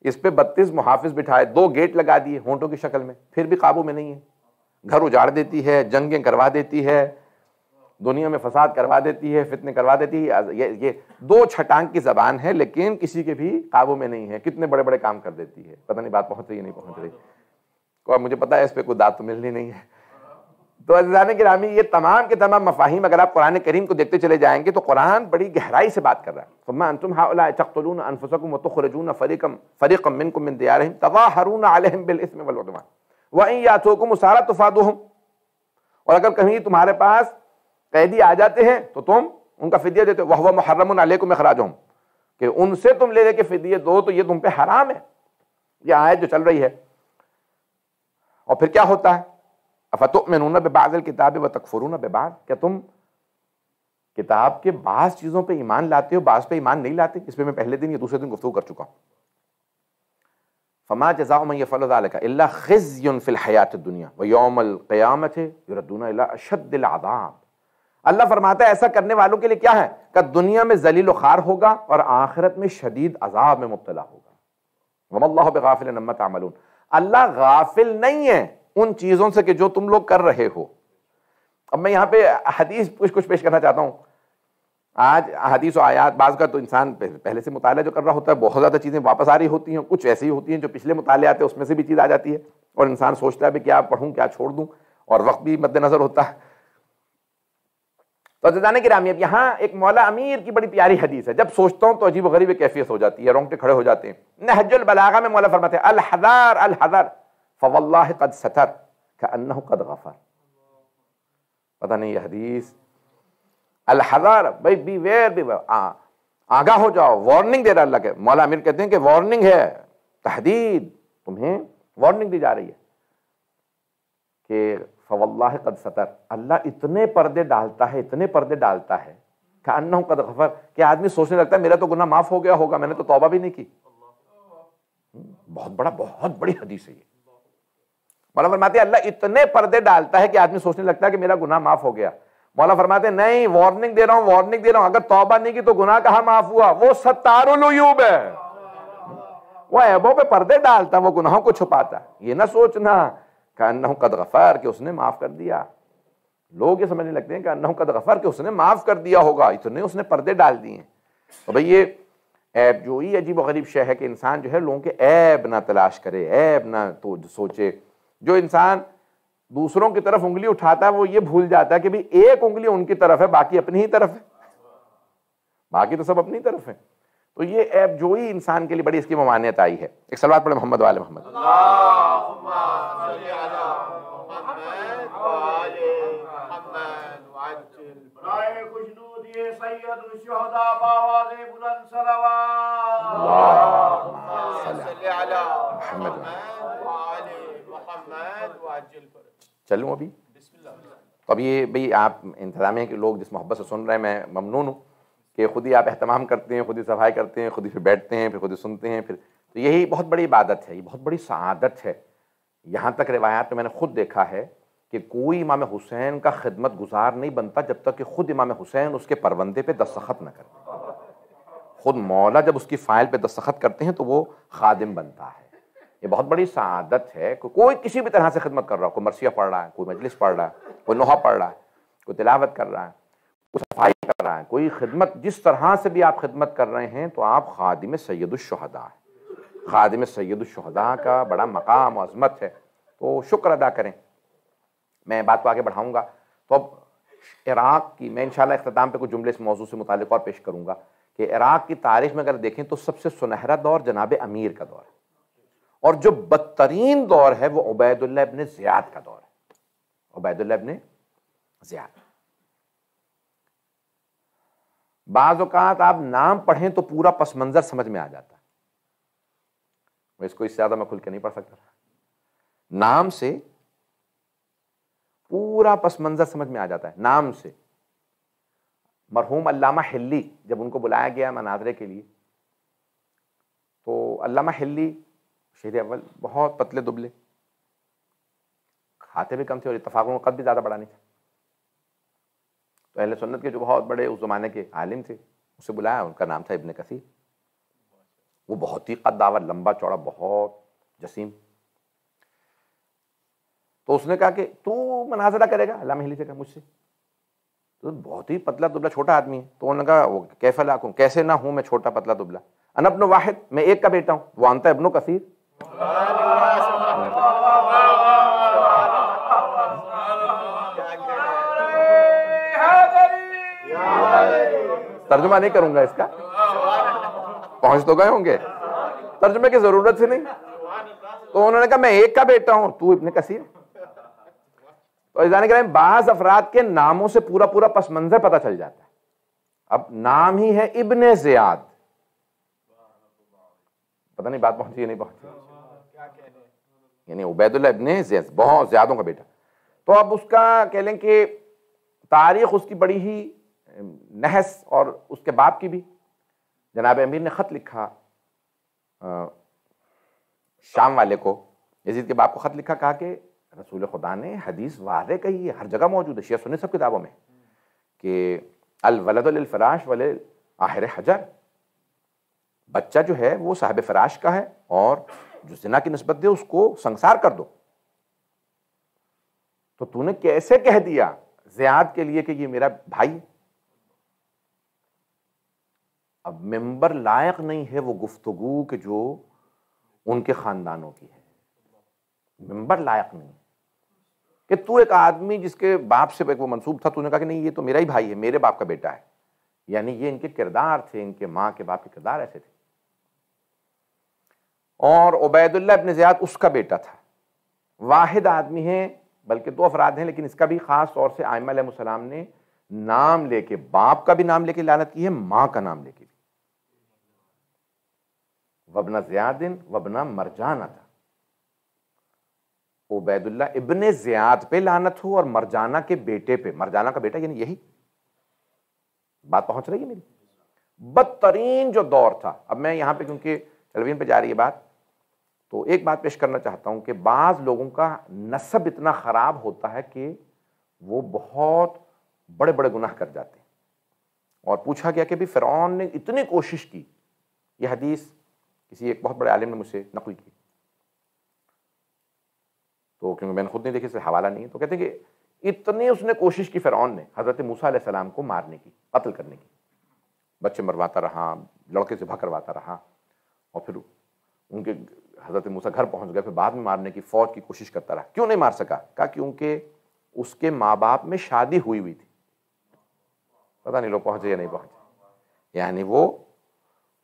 اس پہ 32 محافظ بٹھائے، 2 گیٹ لگا دیے ہونٹوں کی شکل میں، پھر بھی قابو میں نہیں ہے. گھر اجاڑ دیتی ہے، جنگیں کروا دیتی ہے، دنیا میں فساد کروا دیتی ہے، فتنے کروا دیتی ہے. یہ 2 چھٹانگ کی زبان ہے، لیکن کسی کے بھی قابو میں نہیں ہے. کتنے بڑے بڑے کام کر دیتی ہے. پتہ نہیں بات پہنچ رہی ہے نہیں پہنچ رہی، مجھے پتا ہے اس پہ کوئی داد تو ملنی نہیں ہے. تو عزیزان گرامی یہ تمام کے تمام مفاہیم اگر آپ قرآن کریم کو دیکھتے چلے جائیں گے تو قرآن بڑی گہرائی سے بات کر رہا ہے. فَمَا أَنْتُمْ هَؤُلَاءِ تَقْتُلُونَ أَنفُسَكُمْ وَتُخْرِجُونَ فَرِيقًا مِّنكُم مِّن دِيَارِهِمْ تَظَاهَرُونَ عَلَيْهِمْ بِالْإِثْمِ وَالْعُدْوَانِ وَإِن يَأْتُوكُمْ أُسَارَىٰ تُفَادُوهُمْ. اور اگر کہیں تمہارے پاس قیدی آ جاتے ہیں تو تم ان کا فدیہ دیتے ہو. وَهُوَ مُحَرَّمٌ عَلَيْكُمْ إِخْرَاجُهُمْ، کہ ان سے تم لے کے فدیہ دو تو یہ تم پہ حرام ہے. یہ آیت جو چل رہی ہے. اور پھر کیا ہوتا ہے؟ افتؤمنون ببعض الکتاب وتکفرون ببعض، کیا تم کتاب کے بعض چیزوں پہ ایمان لاتے ہو، بعض پہ ایمان نہیں لاتے؟ اس پہ میں پہلے دن یا دوسرے دن گفتگو کر چکا ہوں. فما جزاء من يفعل ذلك الا خزي في الحیاة الدنیا ويوم القیامة يردون الى اشد العذاب. اللہ فرماتا ہے ایسا کرنے والوں کے لیے کیا ہے کہ دنیا میں ذلیل و خوار ہوگا اور آخرت میں شدید عذاب میں مبتلا ہوگا. وما اللہ بغافل عما تعملون، اللہ غافل نہیں ہے ان چیزوں سے کہ جو تم لوگ کر رہے ہو. اب میں یہاں پہ حدیث کچھ پیش کرنا چاہتا ہوں. آج حدیث و آیات بعض کا تو انسان پہلے سے مطالعہ جو کر رہا ہوتا ہے، بہت زیادہ چیزیں واپس آ رہی ہوتی ہیں، کچھ ایسی ہوتی ہیں جو پچھلے مطالعات ہیں اس میں سے بھی چیز آ جاتی ہے، اور انسان سوچتا ہے کہ کیا پڑھوں کیا چھوڑ دوں، اور وقت بھی مد نظر ہوتا ہے. تو عزیزان گرامی اب یہاں ایک مولا امیر کی بڑی پیاری حدیث ہے، جب سوچتا ہوں تو عجیب و غریب کیفیت ہو جاتی ہے، رونگٹے کھڑے ہو جاتے ہیں. نہج البلاغہ میں مولا فرماتے ہیں الحذر الحذر فواللہ قد ستر کأنہ قد غفر. پتہ نہیں یہ حدیث الحذر، بھائی بی ویئر، آگاہ ہو جاؤ، وارننگ دے رہا اللہ کے. مولا امیر کہتے ہیں کہ وارننگ ہے، تحدید، تمہیں وارننگ دی جا رہی ہے کہ فواللہ قد ستر، اللہ اتنے پردے ڈالتا ہے، اتنے پردے ڈالتا ہے کأنہ قد غفر، کہ آدمی سوچنے لگتا ہے میرا تو گناہ معاف ہو گیا ہوگا، میں نے تو توبہ بھی نہیں کی. بہت بڑی حدیث ہے یہ. مولا فرماتے ہیں اللہ اتنے پردے ڈالتا ہے کہ آدمی سوچنے لگتا ہے کہ میرا گناہ معاف ہو گیا. مولا فرماتے ہیں نہیں، وارننگ دے رہا ہوں، اگر توبہ نہیں کی تو گناہ کہاں معاف ہوا. وہ ستار العیوب ہے، وہ عیبوں پہ پردے ڈالتا، وہ گناہوں کو چھپاتا. یہ نہ سوچنا کہ انہ قد غفر، کہ اس نے معاف کر دیا. لوگ یہ سمجھنے لگتے ہیں کہ انہ قد غفر، کہ اس نے معاف کر دیا ہوگا، اتنے اس نے پردے ڈال دیے. تو بھئی یہ عیب جوئی عجیب و غریب شے ہے کہ انسان جو ہے لوگوں کے عیب نہ تلاش کرے، عیب نہ تو سوچے. جو انسان دوسروں کی طرف انگلی اٹھاتا ہے وہ یہ بھول جاتا ہے کہ بھی ایک انگلی ان کی طرف ہے، باقی اپنی ہی طرف ہے، باقی تو سب اپنی طرف ہے. تو یہ عیب جوئی انسان کے لیے بڑی اس کی ممانعت آئی ہے. ایک صلوات پڑھیں محمد وآل محمد. اللہم صلی علی محمد وآل محمد وعجل برائے خوشنودی سید الشہداء بآواز بلند صلوات. اللہم صلی علی محمد وآل محمد وعجل فرج. چلوں ابھی اب یہ بھئی آپ انتظامیہ کے لوگ جس محبت سے سن رہے ہیں میں ممنون ہوں. کہ خود ہی آپ اہتمام کرتے ہیں، خود ہی صفائی کرتے ہیں، خود ہی پھر بیٹھتے ہیں، پھر خود ہی سنتے ہیں، پھر تو یہی بہت بڑی عبادت ہے، یہ بہت بڑی سعادت ہے۔ یہاں تک روایات میں نے خود دیکھا ہے کہ کوئی امام حسین کا خدمت گزار نہیں بنتا جب تک کہ خود امام حسین اس کے پروندے پہ دستخط نہ کرتے۔ خود مولا جب اس کی فائل پہ دستخط کرتے ہیں تو وہ خادم بنتا ہے۔ یہ بہت بڑی سعادت ہے کہ کوئی کسی بھی طرح سے خدمت کر رہا ہو، کوئی مرثیہ پڑھ رہا ہے، کوئی مجلس پڑھ رہا ہے، کوئی نوحہ پڑھ رہا ہے، کوئی تلاوت کر رہا ہے، کوئی صفائی کر رہا ہے، کوئی خدمت، جس طرح سے بھی آپ خدمت کر رہے ہیں تو آپ خادم سید الشہداء ہیں۔ خادم سید الشہداء کا بڑا مقام و عظمت ہے، تو شکر ادا کریں۔ میں بات کو آگے بڑھاؤں گا تو اب عراق کی میں انشاءاللہ اختتام پہ کچھ جملے اس موضوع سے متعلق اور پیش کروں گا کہ عراق کی تاریخ میں اگر دیکھیں تو سب سے سنہرا دور جناب امیر کا دور ہے، اور جو بدترین دور ہے وہ عبید اللہ ابن زیاد کا دور ہے۔ عبید اللہ ابن زیاد، بعض اوقات آپ نام پڑھیں تو پورا پس منظر سمجھ میں آ جاتا ہے، میں اس کو اس سے زیادہ میں کھل کے نہیں پڑھ سکتا، نام سے پورا پس منظر سمجھ میں آ جاتا ہے، نام سے۔ مرحوم علامہ حلی جب ان کو بلایا گیا مناظرے کے لیے تو علامہ حلی شہید اول بہت پتلے دبلے، کھاتے بھی کم تھے اور اتفاقوں کا قد بھی زیادہ بڑا نہیں تھا، تو اہل سنت کے جو بہت بڑے اس زمانے کے عالم تھے اسے بلایا، ان کا نام تھا ابن کثیر۔ وہ بہت ہی قد داور، لمبا چوڑا، بہت جسیم، تو اس نے کہا کہ تو مناظرہ کرے گا؟ علامہ حلی سے کہا مجھ سے، تو بہت ہی پتلا دبلا چھوٹا آدمی ہے، تو انہوں نے کہا کیف لا اکون، کیسے نہ ہوں میں چھوٹا پتلا دبلا، انا ابن واحد، میں ایک کا بیٹا ہوں، وہ انت ابن کثیر۔ ترجمہ نہیں کروں گا اس کا، پہنچ تو گئے ہوں گے، ترجمے کی ضرورت ہی نہیں، تو انہوں نے کہا میں ایک کا بیٹا ہوں، تو ابن کثیر۔ تو عزیزان کرام، بعض افراد کے ناموں سے پورا پورا پس منظر پتہ چل جاتا ہے۔ اب نام ہی ہے ابن زیاد، پتہ نہیں بات پہنچی یا نہیں پہنچی، یعنی عبید اللہ ابن زیاد، بہت زیادوں کا بیٹا۔ تو اب اس کا کہہ لیں کہ تاریخ اس کی بڑی ہی نحس، اور اس کے باپ کی بھی۔ جناب امیر نے خط لکھا شام والے کو، یزید کے باپ کو خط لکھا، کہا کہ رسول خدا نے حدیث واضح کہی ہے، ہر جگہ موجود ہے، شیعہ سنی سب کتابوں میں، کہ الولد للفراش وللآخر حجر، بچہ جو ہے وہ صاحب فراش کا ہے، اور جو زنا کی نسبت دے اس کو سنسار کر دو۔ تو نے کیسے کہہ دیا زیاد کے لیے کہ یہ میرا بھائی ہے؟ اب ممبر لائق نہیں ہے وہ گفتگو کہ جو ان کے خاندانوں کی ہے، ممبر لائق نہیں کہ تو ایک آدمی جس کے باپ سے وہ منسوب تھا، تو نے کہا کہ نہیں یہ تو میرا ہی بھائی ہے، میرے باپ کا بیٹا ہے، یعنی یہ ان کے کردار تھے، ان کے ماں کے باپ کے کردار ایسے تھے۔ اور عبید اللہ ابن زیاد اس کا بیٹا تھا، واحد آدمی ہے، بلکہ دو افراد ہیں، لیکن اس کا بھی خاص طور سے ائمہ علیہ السلام نے نام لے کے، باپ کا بھی نام لے کے لعنت کی ہے، ماں کا نام لے کے بھی، وابن زیاد وابن مرجانہ تھا۔ عبید اللہ ابن زیاد پہ لعنت ہو اور مرجانہ کے بیٹے پہ، مرجانہ کا بیٹا یعنی یہی، بات پہنچ رہی ہے میری؟ بدترین جو دور تھا۔ اب میں یہاں پہ کیونکہ ٹیلیویژن پہ جا رہی ہے بات، تو ایک بات پیش کرنا چاہتا ہوں کہ بعض لوگوں کا نسب اتنا خراب ہوتا ہے کہ وہ بہت بڑے بڑے گناہ کر جاتے ہیں، اور پوچھا گیا کہ بھی فرعون نے اتنی کوشش کی، یہ حدیث کسی ایک بہت بڑے عالم نے مجھ سے نقل کی، تو کیونکہ میں نے خود نہیں دیکھی، سے حوالہ نہیں ہے، تو کہتے ہیں کہ اتنی اس نے کوشش کی فرعون نے حضرت موسیٰ علیہ السلام کو مارنے کی، قتل کرنے کی، بچے مرواتا رہا، لڑکے ذبح کرواتا رہا، اور پھر ان کے حضرت موسیٰ گھر پہنچ گئے، پھر بعد میں مارنے کی فوج کی کوشش کرتا رہا۔ کیوں نہیں مار سکا؟ کہا کیونکہ اس کے ماں باپ میں شادی ہوئی ہوئی تھی۔ پتہ نہیں لوگ پہنچے یا نہیں پہنچے، یعنی وہ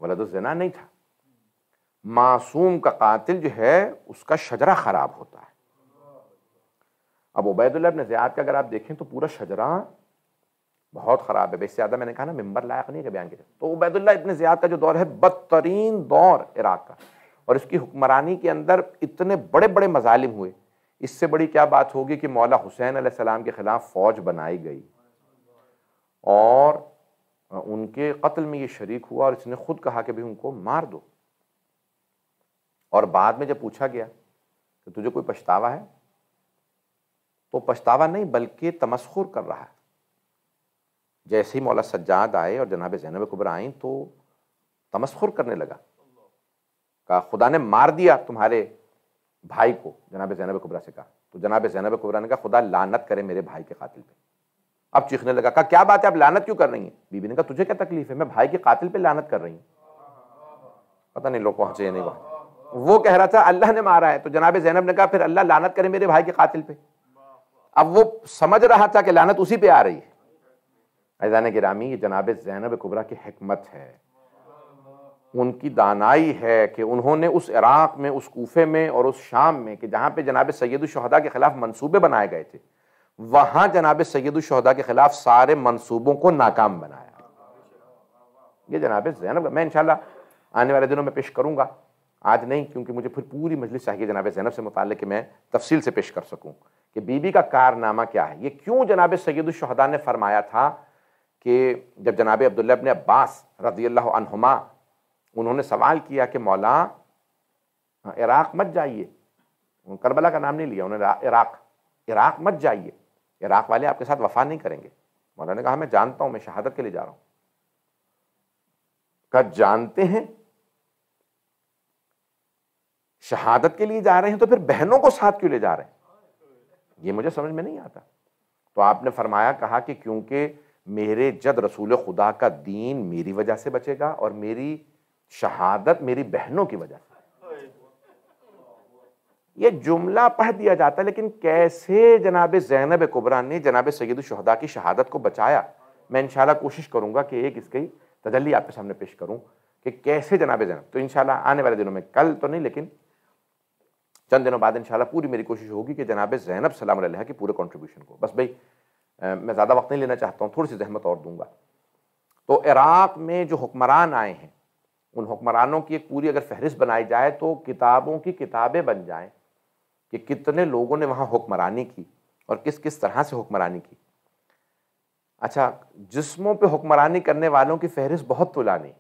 ولد الزنا نہیں تھا۔ معصوم کا قاتل جو ہے اس کا شجرہ خراب ہوتا ہے۔ اب عبید اللہ ابن زیاد کا اگر آپ دیکھیں تو پورا شجرہ بہت خراب ہے، بے زیادہ میں نے کہا نا ممبر لائق نہیں ہے بیان کے۔ تو عبید اللہ ابن زیاد کا جو دور ہے بدترین دور عراق کا، اور اس کی حکمرانی کے اندر اتنے بڑے بڑے مظالم ہوئے، اس سے بڑی کیا بات ہوگی کہ مولا حسین علیہ السلام کے خلاف فوج بنائی گئی، اور ان کے قتل میں یہ شریک ہوا اور اس نے خود کہا کہ بھی ان کو مار دو. اور بعد میں جب پوچھا گیا کہ تجھے کوئی پچھتاوا ہے تو پچھتاوا نہیں بلکہ تمسخر کر رہا ہے. جیسے ہی مولا سجاد آئے اور جناب زینب کبریٰ آئیں تو تمسخر کرنے لگا، کہا خدا نے مار دیا تمہارے بھائی کو. جناب زینب کبریٰ سے کہا تو جناب زینب کبریٰ نے کہا خدا لعنت کرے میرے بھائی کے قاتل پہ. اب چیخنے لگا، کہا کیا بات ہے، آپ لعنت کیوں کر رہی ہیں؟ بی بی نے کہا تجھے کیا تکلیف ہے، میں بھائی کے قاتل پہ لعنت کر رہی ہوں. پتہ نہیں لوگ پہنچے یا نہیں وہاں. وہ کہہ رہا تھا اللہ نے مارا ہے، تو جناب زینب نے کہا پھر اللہ لعنت کرے میرے بھائی کے قاتل پہ. اب وہ سمجھ رہا تھا کہ لعنت اسی پہ آ رہی ہے. عزیزان گرامی، یہ جناب زینب کبریٰ کی حکمت ہے، ان کی دانائی ہے کہ انہوں نے اس عراق میں، اس کوفے میں اور اس شام میں کہ جہاں پہ جناب سید الشہداء کے خلاف منصوبے بنائے گئے تھے، وہاں جناب سید الشہداء کے خلاف سارے منصوبوں کو ناکام بنایا. یہ جناب زینب، میں انشاءاللہ آنے والے دنوں میں پیش کروں گا، آج نہیں کیونکہ مجھے پھر پوری مجلس چاہیے جناب زینب سے متعلق کہ میں تفصیل سے پیش کر سکوں کہ بی بی کا کارنامہ کیا ہے. یہ کیوں جناب سید الشہداء نے فرمایا تھا کہ جب جناب عبداللہ ابن عباس رضی اللہ عنہما انہوں نے سوال کیا کہ مولا عراق مت جائیے، کربلا کا نام نہیں لیا انہوں نے، عراق مت جائیے، عراق والے آپ کے ساتھ وفا نہیں کریں گے. مولا نے کہا میں جانتا ہوں، میں شہادت کے لیے جا رہا ہوں. کہا جانتے ہیں شہادت کے لیے جا رہے ہیں تو پھر بہنوں کو ساتھ کیوں لے جا رہے ہیں؟ یہ مجھے سمجھ میں نہیں آتا. تو آپ نے فرمایا، کہا کہ کیونکہ میرے جد رسول خدا کا دین میری وجہ سے بچے گا اور میری شہادت میری بہنوں کی وجہ سے. یہ جملہ پڑھ دیا جاتا ہے لیکن کیسے جناب زینب کبریٰ نے جناب سید الشہداء کی شہادت کو بچایا، میں انشاءاللہ کوشش کروں گا کہ ایک اس کی تجلی آپ کے سامنے پیش کروں کہ کیسے جناب زینب. تو انشاءاللہ آنے والے دنوں میں، کل تو نہیں لیکن چند دنوں بعد انشاءاللہ پوری میری کوشش ہوگی کہ جناب زینب سلام علیہ کی پورے کنٹریبیوشن کو، بس بھائی میں زیادہ وقت نہیں لینا چاہتا ہوں، تھوڑی سی زحمت اور دوں گا. تو عراق میں جو حکمران آئے ہیں ان حکمرانوں کی ایک پوری اگر فہرست بنائی جائے تو کتابوں کی کتابیں بن جائیں کہ کتنے لوگوں نے وہاں حکمرانی کی اور کس کس طرح سے حکمرانی کی. اچھا، جسموں پہ حکمرانی کرنے والوں کی فہرست بہت طولانی،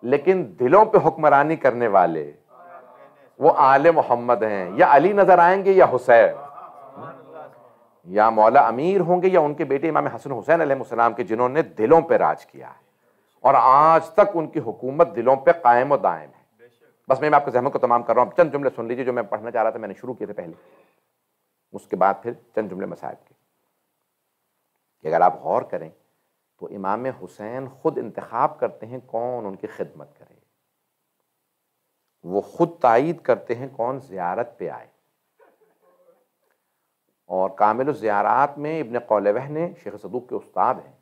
لیکن دلوں پہ حکمرانی کرنے والے وہ آل محمد ہیں. یا علی نظر آئیں گے یا حسین، یا مولا امیر ہوں گے یا ان کے بیٹے امام حسن حسین علیہ السلام کے، جنہوں نے دلوں پہ راج کیا ہے اور آج تک ان کی حکومت دلوں پہ قائم و دائم ہے. بس میں آپ کو زحمت کو تمام کر رہا ہوں. چند جملے سن لیجیے جو میں پڑھنا چاہ رہا تھا، میں نے شروع کیے تھے پہلے، اس کے بعد پھر چند جملے مصائب کے کہ اگر آپ غور کریں تو امام حسین خود انتخاب کرتے ہیں کون ان کی خدمت کرے، وہ خود تائید کرتے ہیں کون زیارت پہ آئے. اور کامل الزیارات میں ابن قولوہ نے شیخ صدوق کے استاد ہیں،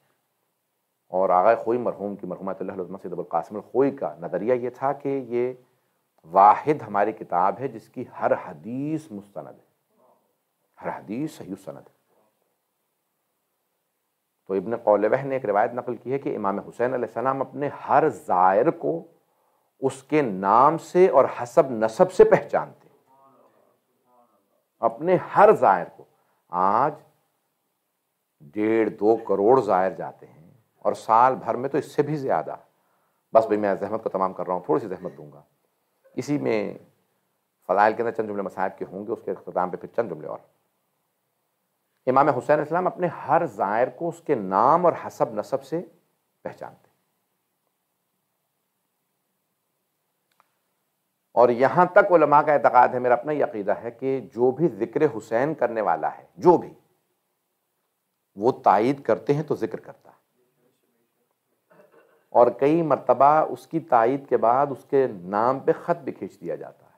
اور آغا خوئی مرحوم کی مرحومۃ اللہ علیہ سید ابوالقاسم الخوئی کا نظریہ یہ تھا کہ یہ واحد ہماری کتاب ہے جس کی ہر حدیث مستند ہے، ہر حدیث صحیح سند ہے. تو ابن قولوہ نے ایک روایت نقل کی ہے کہ امام حسین علیہ السلام اپنے ہر زائر کو اس کے نام سے اور حسب نسب سے پہچانتے، اپنے ہر زائر کو. آج 1.5-2 کروڑ زائر جاتے ہیں اور سال بھر میں تو اس سے بھی زیادہ. بس بھئی میں زحمت کو تمام کر رہا ہوں، تھوڑی سی زحمت دوں گا. اسی میں فضائل کے اندر چند جملے مصائب کے ہوں گے، اس کے اختتام پہ پھر چند جملے اور. امام حسین علیہ السلام اپنے ہر زائر کو اس کے نام اور حسب نسب سے پہچانتے، اور یہاں تک علماء کا اعتقاد ہے، میرا اپنا یہ عقیدہ ہے کہ جو بھی ذکر حسین کرنے والا ہے، جو بھی وہ تائید کرتے ہیں تو ذکر کرتا ہے، اور کئی مرتبہ اس کی تائید کے بعد اس کے نام پہ خط بھی کھینچ دیا جاتا ہے،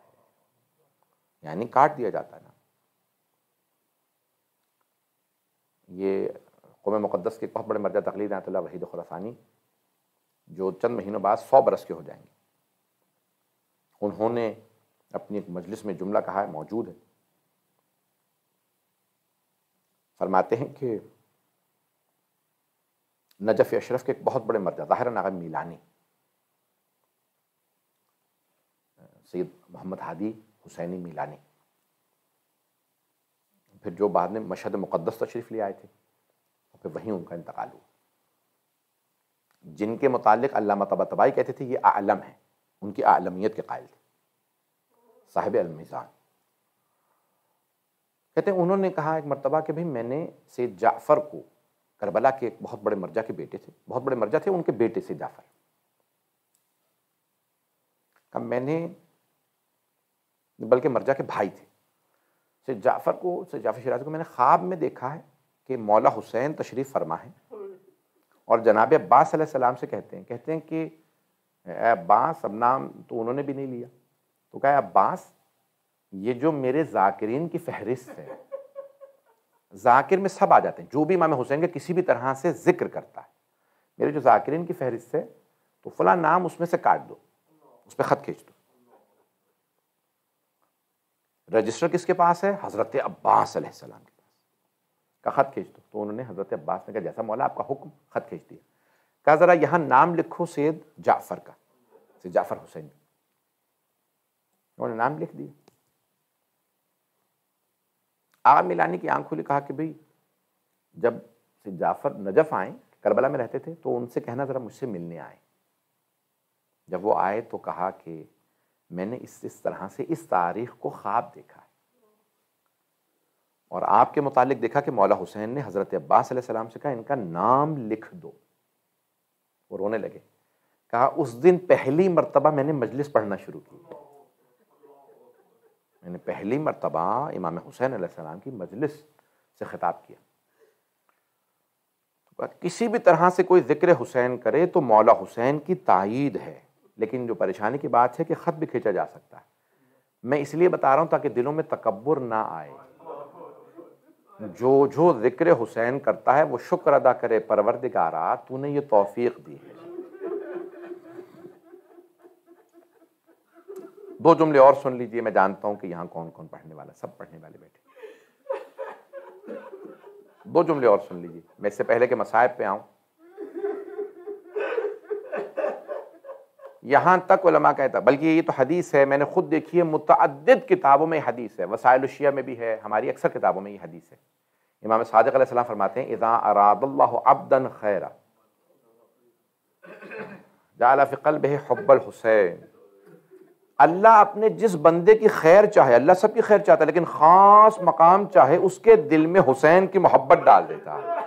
یعنی کاٹ دیا جاتا ہے نا. یہ قوم مقدس کے بہت بڑے مرجع تقلید آیت اللہ وحید خراسانی، جو چند مہینوں بعد 100 برس کے ہو جائیں گے، انہوں نے اپنی ایک مجلس میں جملہ کہا ہے، موجود ہے. فرماتے ہیں کہ نجف اشرف کے ایک بہت بڑے مرجع ظاہراً آغا میلانی، سید محمد ہادی حسینی میلانی، پھر جو بعد میں مشہد مقدس تشریف لے آئے تھے، پھر وہیں ان کا انتقال ہوا. جن کے متعلق علامہ طباطبائی کہتے تھے یہ اعلم ہیں، ان کی اعلمیت کے قائل تھے، صاحب المیزان، کہتے ہیں انہوں نے کہا ایک مرتبہ کہ بھئی میں نے سید جعفر کو، کربلا کے ایک بہت بڑے مرجع کے بیٹے تھے، بہت بڑے مرجع تھے ان کے بیٹے سید جعفر، کہ میں نے، بلکہ مرجع کے بھائی تھے، سید جعفر شیرازی کو میں نے خواب میں دیکھا ہے کہ مولا حسین تشریف فرما ہے اور جناب عباس علیہ السلام سے کہتے ہیں کہ اے عباس، اب نام تو انہوں نے بھی نہیں لیا، تو کہا عباس یہ جو میرے ذاکرین کی فہرست ہے، ذاکر میں سب آ جاتے ہیں، جو بھی امام حسین کے کسی بھی طرح سے ذکر کرتا ہے، میرے جو ذاکرین کی فہرست ہے تو فلاں نام اس میں سے کاٹ دو، اس پہ خط کھینچ دو۔ رجسٹر کس کے پاس ہے؟ حضرت عباس علیہ السلام کے پاس، کا خط کھینچ دو۔ تو انہوں نے حضرت عباس نے کہا جیسا مولا آپ کا حکم، خط کھینچ دیا۔ کہا ذرا یہاں نام لکھو سید جعفر کا، سید جعفر حسین، انہوں نے نام لکھ دیا۔ آغا میلانی کی آنکھ کھلی، کہا کہ بھئی جب سید جعفر نجف آئیں، کربلا میں رہتے تھے، تو ان سے کہنا ذرا مجھ سے ملنے آئے۔ جب وہ آئے تو کہا کہ میں نے اس طرح سے اس تاریخ کو خواب دیکھا ہے اور آپ کے متعلق دیکھا کہ مولا حسین نے حضرت عباس علیہ السلام سے کہا ان کا نام لکھ دو۔ وہ رونے لگے، کہا اس دن پہلی مرتبہ میں نے مجلس پڑھنا شروع کی، میں نے پہلی مرتبہ امام حسین علیہ السلام کی مجلس سے خطاب کیا۔ کسی بھی طرح سے کوئی ذکر حسین کرے تو مولا حسین کی تائید ہے، لیکن جو پریشانی کی بات ہے کہ خط بھی کھینچا جا سکتا ہے۔ میں اس لیے بتا رہا ہوں تاکہ دلوں میں تکبر نہ آئے، جو ذکر حسین کرتا ہے وہ شکر ادا کرے، پروردگارا تو نے یہ توفیق دی ہے۔ دو جملے اور سن لیجئے، میں جانتا ہوں کہ یہاں کون کون پڑھنے والا، سب پڑھنے والے بیٹھے، دو جملے اور سن لیجئے، میں اس سے پہلے کہ مصائب پہ آؤں۔ یہاں تک علماء کہتا، بلکہ یہ تو حدیث ہے، میں نے خود دیکھی ہے، متعدد کتابوں میں حدیث ہے، وسائل الشیعہ میں بھی ہے، ہماری اکثر کتابوں میں یہ حدیث ہے۔ امام صادق علیہ السلام فرماتے ہیں اذا اراد اللہ عبدا خیرا جعل فی قلبہ حب الحسین، اللہ اپنے جس بندے کی خیر چاہے، اللہ سب کی خیر چاہتا ہے لیکن خاص مقام چاہے، اس کے دل میں حسین کی محبت ڈال دیتا ہے،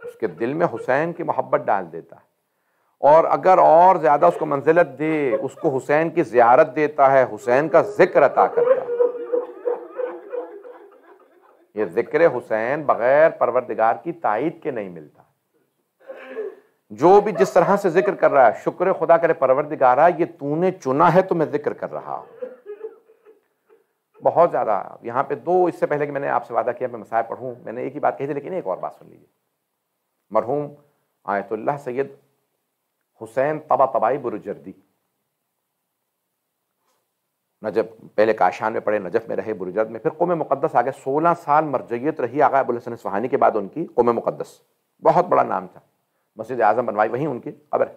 اس کے دل میں حسین کی محبت ڈال دیتا ہے، اور اگر اور زیادہ اس کو منزلت دے، اس کو حسین کی زیارت دیتا ہے، حسین کا ذکر عطا کرتا ہے۔ یہ ذکر حسین بغیر پروردگار کی تائید کے نہیں ملتا۔ جو بھی جس طرح سے ذکر کر رہا ہے، شکر خدا کرے پروردگارا یہ تو نے چنا ہے تو میں ذکر کر رہا ہوں۔ بہت زیادہ یہاں پہ دو، اس سے پہلے کہ میں نے آپ سے وعدہ کیا میں مسائل پڑھوں، میں نے ایک ہی بات کہی تھی لیکن ایک اور بات سن لیجیے۔ مرحوم آیت اللہ سید حسین طباطبائی بروجردی، نجف، پہلے کاشان میں پڑھے، نجف میں رہے، بروجرد میں، پھر قم مقدس آگے 16 سال مرجعیت رہی آقا ابوالحسن اصفہانی کے بعد ان کی، قم مقدس بہت بڑا نام تھا، مسجد اعظم بنوائی، وہیں ان کی قبر ہے۔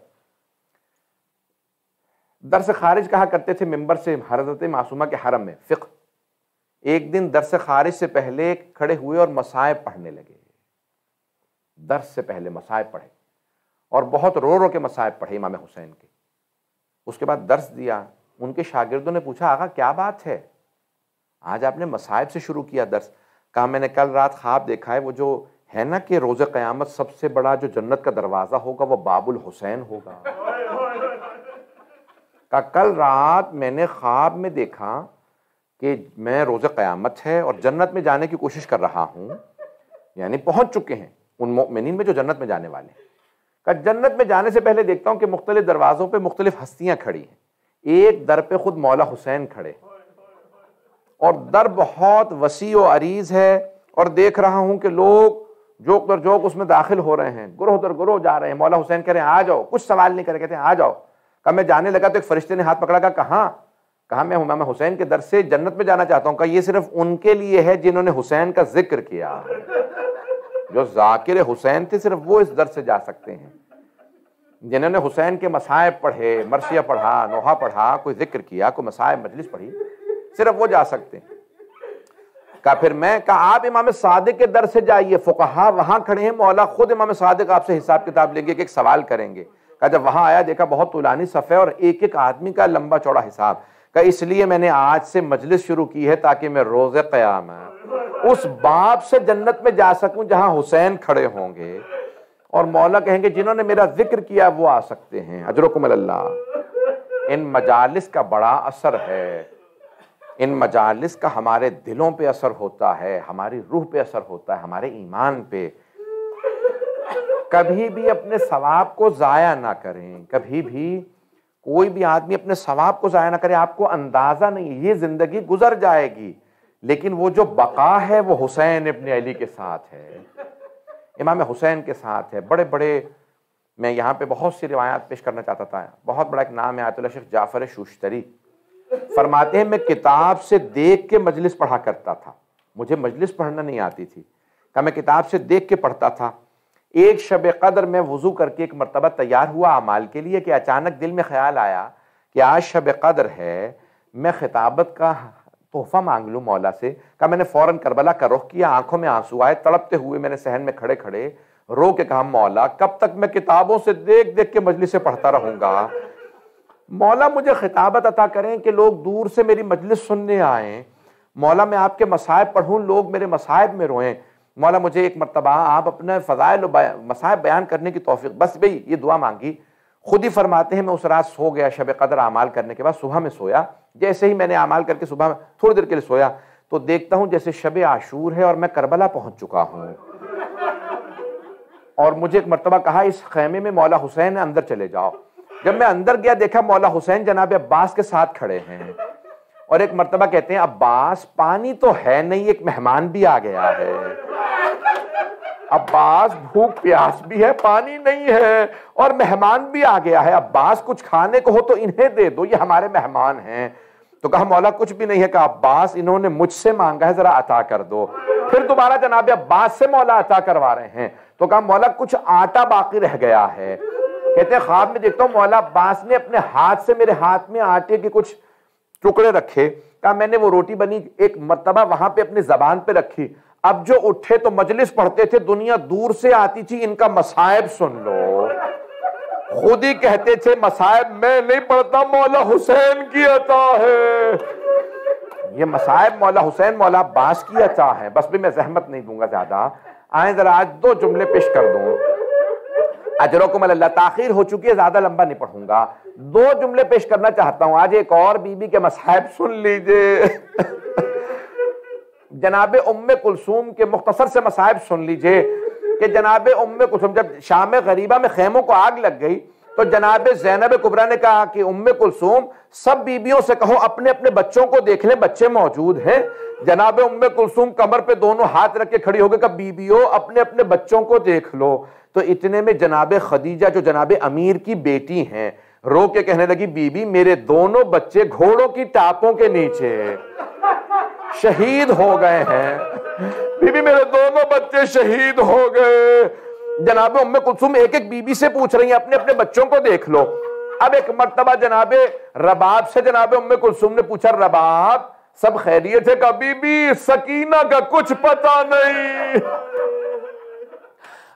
درس خارج کہا کرتے تھے ممبر سے حضرت معصومہ کے حرم میں، فقہ۔ ایک دن درس خارج سے پہلے کھڑے ہوئے اور مصائب پڑھنے لگے، درس سے پہلے مصائب پڑھے اور بہت رو رو کے مصائب پڑھے امام حسین کے۔ اس کے بعد درس دیا، ان کے شاگردوں نے پوچھا آقا کیا بات ہے، آج آپ نے مصائب سے شروع کیا درس؟ کہا میں نے کل رات خواب دیکھا ہے، وہ جو ہے نا کہ روز قیامت سب سے بڑا جو جنت کا دروازہ ہوگا وہ باب الحسین ہوگا۔ کہا کل رات میں نے خواب میں دیکھا کہ میں روز قیامت ہے اور جنت میں جانے کی کوشش کر رہا ہوں، یعنی پہنچ چکے ہیں ان مومنین میں جو جنت میں جانے والے ہیں۔ کہا جنت میں جانے سے پہلے دیکھتا ہوں کہ مختلف دروازوں پہ مختلف ہستیاں کھڑی ہیں، ایک در پہ خود مولا حسین کھڑے، اور در بہت وسیع و عریض ہے، اور دیکھ رہا ہوں کہ لوگ جوک در جوک اس میں داخل ہو رہے ہیں، گروہ در گروہ جا رہے ہیں۔ مولا حسین کہہ رہے ہیں آ جاؤ، کچھ سوال نہیں کرے، کہتے ہیں آ جاؤ۔ کہا میں جانے لگا تو ایک فرشتے نے ہاتھ پکڑا، کہاں؟ کہا میں امام حسین کے در سے جنت میں جانا چاہتا ہوں۔ کہا یہ صرف ان کے لیے ہے جنہوں نے حسین کا ذکر کیا، جو ذاکر حسین تھے صرف وہ اس در سے جا سکتے ہیں، جنہوں نے حسین کے مصائب پڑھے، مرثیہ پڑھا، نوحہ پڑھا، کوئی ذکر کیا، کوئی مصائب مجلس پڑھی، صرف وہ جا سکتے ہیں۔ کہا پھر میں کہا آپ امام صادق کے در سے جائیے، فقہا وہاں کھڑے ہیں، مولا خود امام صادق آپ سے حساب کتاب لیں گے کہ ایک سوال کریں گے۔ کہا جب وہاں آیا دیکھا بہت طولانی صف ہے اور ایک ایک آدمی کا لمبا چوڑا حساب، کہا اس لیے میں نے آج سے مجلس شروع کی ہے تاکہ میں روز قیامت اس باب سے جنت میں جا سکوں جہاں حسین کھڑے ہوں گے، اور مولا کہیں گے جنہوں نے میرا ذکر کیا وہ آ سکتے ہیں، اجرکم اللہ۔ ان مجالس کا بڑا اثر ہے، ان مجالس کا ہمارے دلوں پہ اثر ہوتا ہے، ہماری روح پہ اثر ہوتا ہے، ہمارے ایمان پہ۔ کبھی بھی اپنے ثواب کو ضائع نہ کریں، کبھی بھی کوئی بھی آدمی اپنے ثواب کو ضائع نہ کرے۔ آپ کو اندازہ نہیں، یہ زندگی گزر جائے گی لیکن وہ جو بقا ہے وہ حسین ابن علی کے ساتھ ہے، امام حسین کے ساتھ ہے۔ بڑے بڑے، میں یہاں پہ بہت سی روایات پیش کرنا چاہتا تھا، بہت بڑا ایک نام ہے آیت اللہ شیخ جعفر شوشتری، فرماتے ہیں میں کتاب سے دیکھ کے مجلس پڑھا کرتا تھا، مجھے مجلس پڑھنا نہیں آتی تھی، کہ میں کتاب سے دیکھ کے پڑھتا تھا۔ ایک شب قدر میں وضو کر کے ایک مرتبہ تیار ہوا اعمال کے لیے کہ اچانک دل میں خیال آیا کہ آج شب قدر ہے، میں خطابت کا تحفہ مانگ لوں مولا سے۔ کہا میں نے فوراً کربلا کا رخ کیا، آنکھوں میں آنسو آئے، تڑپتے ہوئے میں نے صحن میں کھڑے کھڑے رو کے کہا مولا کب تک میں کتابوں سے دیکھ دیکھ کے مجلس سے پڑھتا رہوں گا؟ مولا مجھے خطابت عطا کریں کہ لوگ دور سے میری مجلس سننے آئیں، مولا میں آپ کے مصائب پڑھوں، لوگ میرے مصائب میں روئیں، مولا مجھے ایک مرتبہ آپ اپنے فضائل و مصائب بیان کرنے کی توفیق۔ بس بھئی یہ دعا مانگی۔ خود ہی فرماتے ہیں میں اس رات سو گیا شب قدر اعمال کرنے کے بعد، صبح میں سویا، جیسے ہی میں نے اعمال کر کے صبح میں تھوڑی دیر کے لیے سویا تو دیکھتا ہوں جیسے شب عاشور ہے اور میں کربلا پہنچ چکا ہوں، اور مجھے ایک مرتبہ کہا اس خیمے میں مولا حسین ہے، اندر چلے جاؤ۔ جب میں اندر گیا دیکھا مولا حسین جناب عباس کے ساتھ کھڑے ہیں، اور ایک مرتبہ کہتے ہیں عباس پانی تو ہے نہیں، ایک مہمان بھی آ گیا ہے، عباس بھوک پیاس بھی ہے، پانی نہیں ہے اور مہمان بھی آ گیا ہے، عباس کچھ کھانے کو ہو تو انہیں دے دو، یہ ہمارے مہمان ہیں۔ تو کہا مولا کچھ بھی نہیں ہے، کہا عباس انہوں نے مجھ سے مانگا ہے، ذرا عطا کر دو۔ پھر دوبارہ جناب عباس سے مولا عطا کروا رہے ہیں، تو کہا مولا کچھ آٹا باقی رہ گیا ہے۔ کہتے ہیں خواب میں دیکھتا ہوں مولا عباس نے اپنے ہاتھ سے میرے ہاتھ میں آٹے کے کچھ ٹکڑے رکھے، کہا میں نے وہ روٹی بنی ایک مرتبہ وہاں پہ اپنی زبان پہ رکھی، اب جو اٹھے تو مجلس پڑھتے تھے، دنیا دور سے آتی تھی ان کا مصائب سن لو، خود ہی کہتے تھے مصائب میں نہیں پڑھتا، مولا حسین کی عطا ہے، یہ مصائب مولا حسین مولا عباس کی عطا ہے۔ بس بھی میں زحمت نہیں دوں گا زیادہ، آئیں ذرا آج دو جملے پیش کر دوں، اجرکم اللہ، تاخیر ہو چکی ہے زیادہ لمبا نہیں پڑھوں گا، دو جملے پیش کرنا چاہتا ہوں آج، ایک اور بی بی کے مصائب سن لیجئے، جناب ام کلثوم کے مختصر سے مصائب سن لیجئے کہ جناب ام کلثوم جب شام غریبہ میں خیموں کو آگ لگ گئی تو جناب زینب کبریٰ نے کہا کہ ام کلثوم سب بیبیوں سے کہو اپنے اپنے بچوں کو دیکھ لیں، بچے موجود ہیں۔ جناب ام کلثوم کمر پہ دونوں ہاتھ رکھ کے کھڑی ہو گئے کہ بیبیوں اپنے اپنے بچوں کو دیکھ لو۔ تو اتنے میں جناب خدیجہ جو جناب امیر کی بیٹی ہیں رو کے کہنے لگی بی بی میرے دونوں بچے گھوڑوں کی ٹاپوں کے نیچے شہید ہو گئے ہیں، بی بی میرے دونوں بچے شہید ہو گئے۔ جناب ام کلثوم ایک ایک بی بی سے پوچھ رہی ہیں اپنے اپنے بچوں کو دیکھ لو۔ اب ایک مرتبہ جناب رباب سے جناب ام کلثوم نے پوچھا رباب سب خیریت ہے؟ کہ بی بی سکینہ کا کچھ پتہ نہیں۔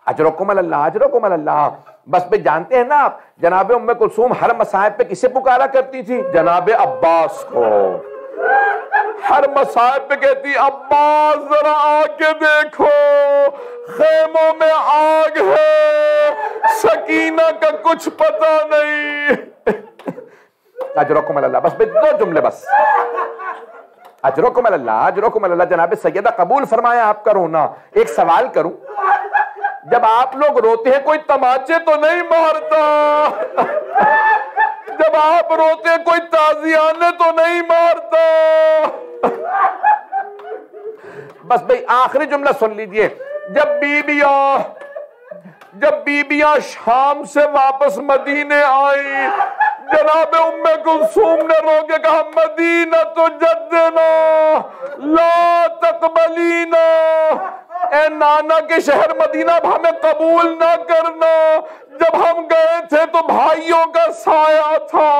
اجرکم اللہ، اجرکم اللہ۔ بس پہ جانتے ہیں نا آپ جناب ام کلثوم ہر مصائب پہ کسے پکارا کرتی تھی؟ جناب عباس کو۔ ہر مصائب پہ کہتی عباس ذرا آ کے دیکھو خیموں میں آگ ہے، سکینہ کا کچھ پتہ نہیں۔ اجرکم اللہ، بس بے دو جملے بس، اجرکم اللہ، اجرکم اللہ۔ جناب سیدہ قبول فرمایا آپ کا رونا۔ ایک سوال کروں، جب آپ لوگ روتے ہیں کوئی تماچے تو نہیں مارتا؟ جب آپ روتے ہیں کوئی تازیانے تو نہیں مارتا؟ بس بھئی آخری جملہ سن لیجئے، جب بیبیاں شام سے واپس مدینے آئیں، جناب ام کلثوم نے رو کے کہا مدینہ تو جدنا لا تقبلینا، اے نانا کے شہر مدینہ ہمیں قبول نہ کرنا، جب ہم گئے تھے تو بھائیوں کا سایہ تھا،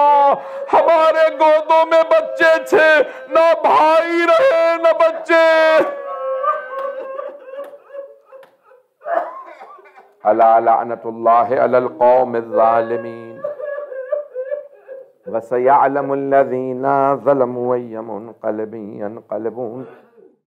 ہمارے گودوں میں بچے تھے، نہ بھائی رہے نہ بچے۔ ألا لعنة الله على القوم الظالمين وسيعلم الذين ظلموا أي منقلب ينقلبون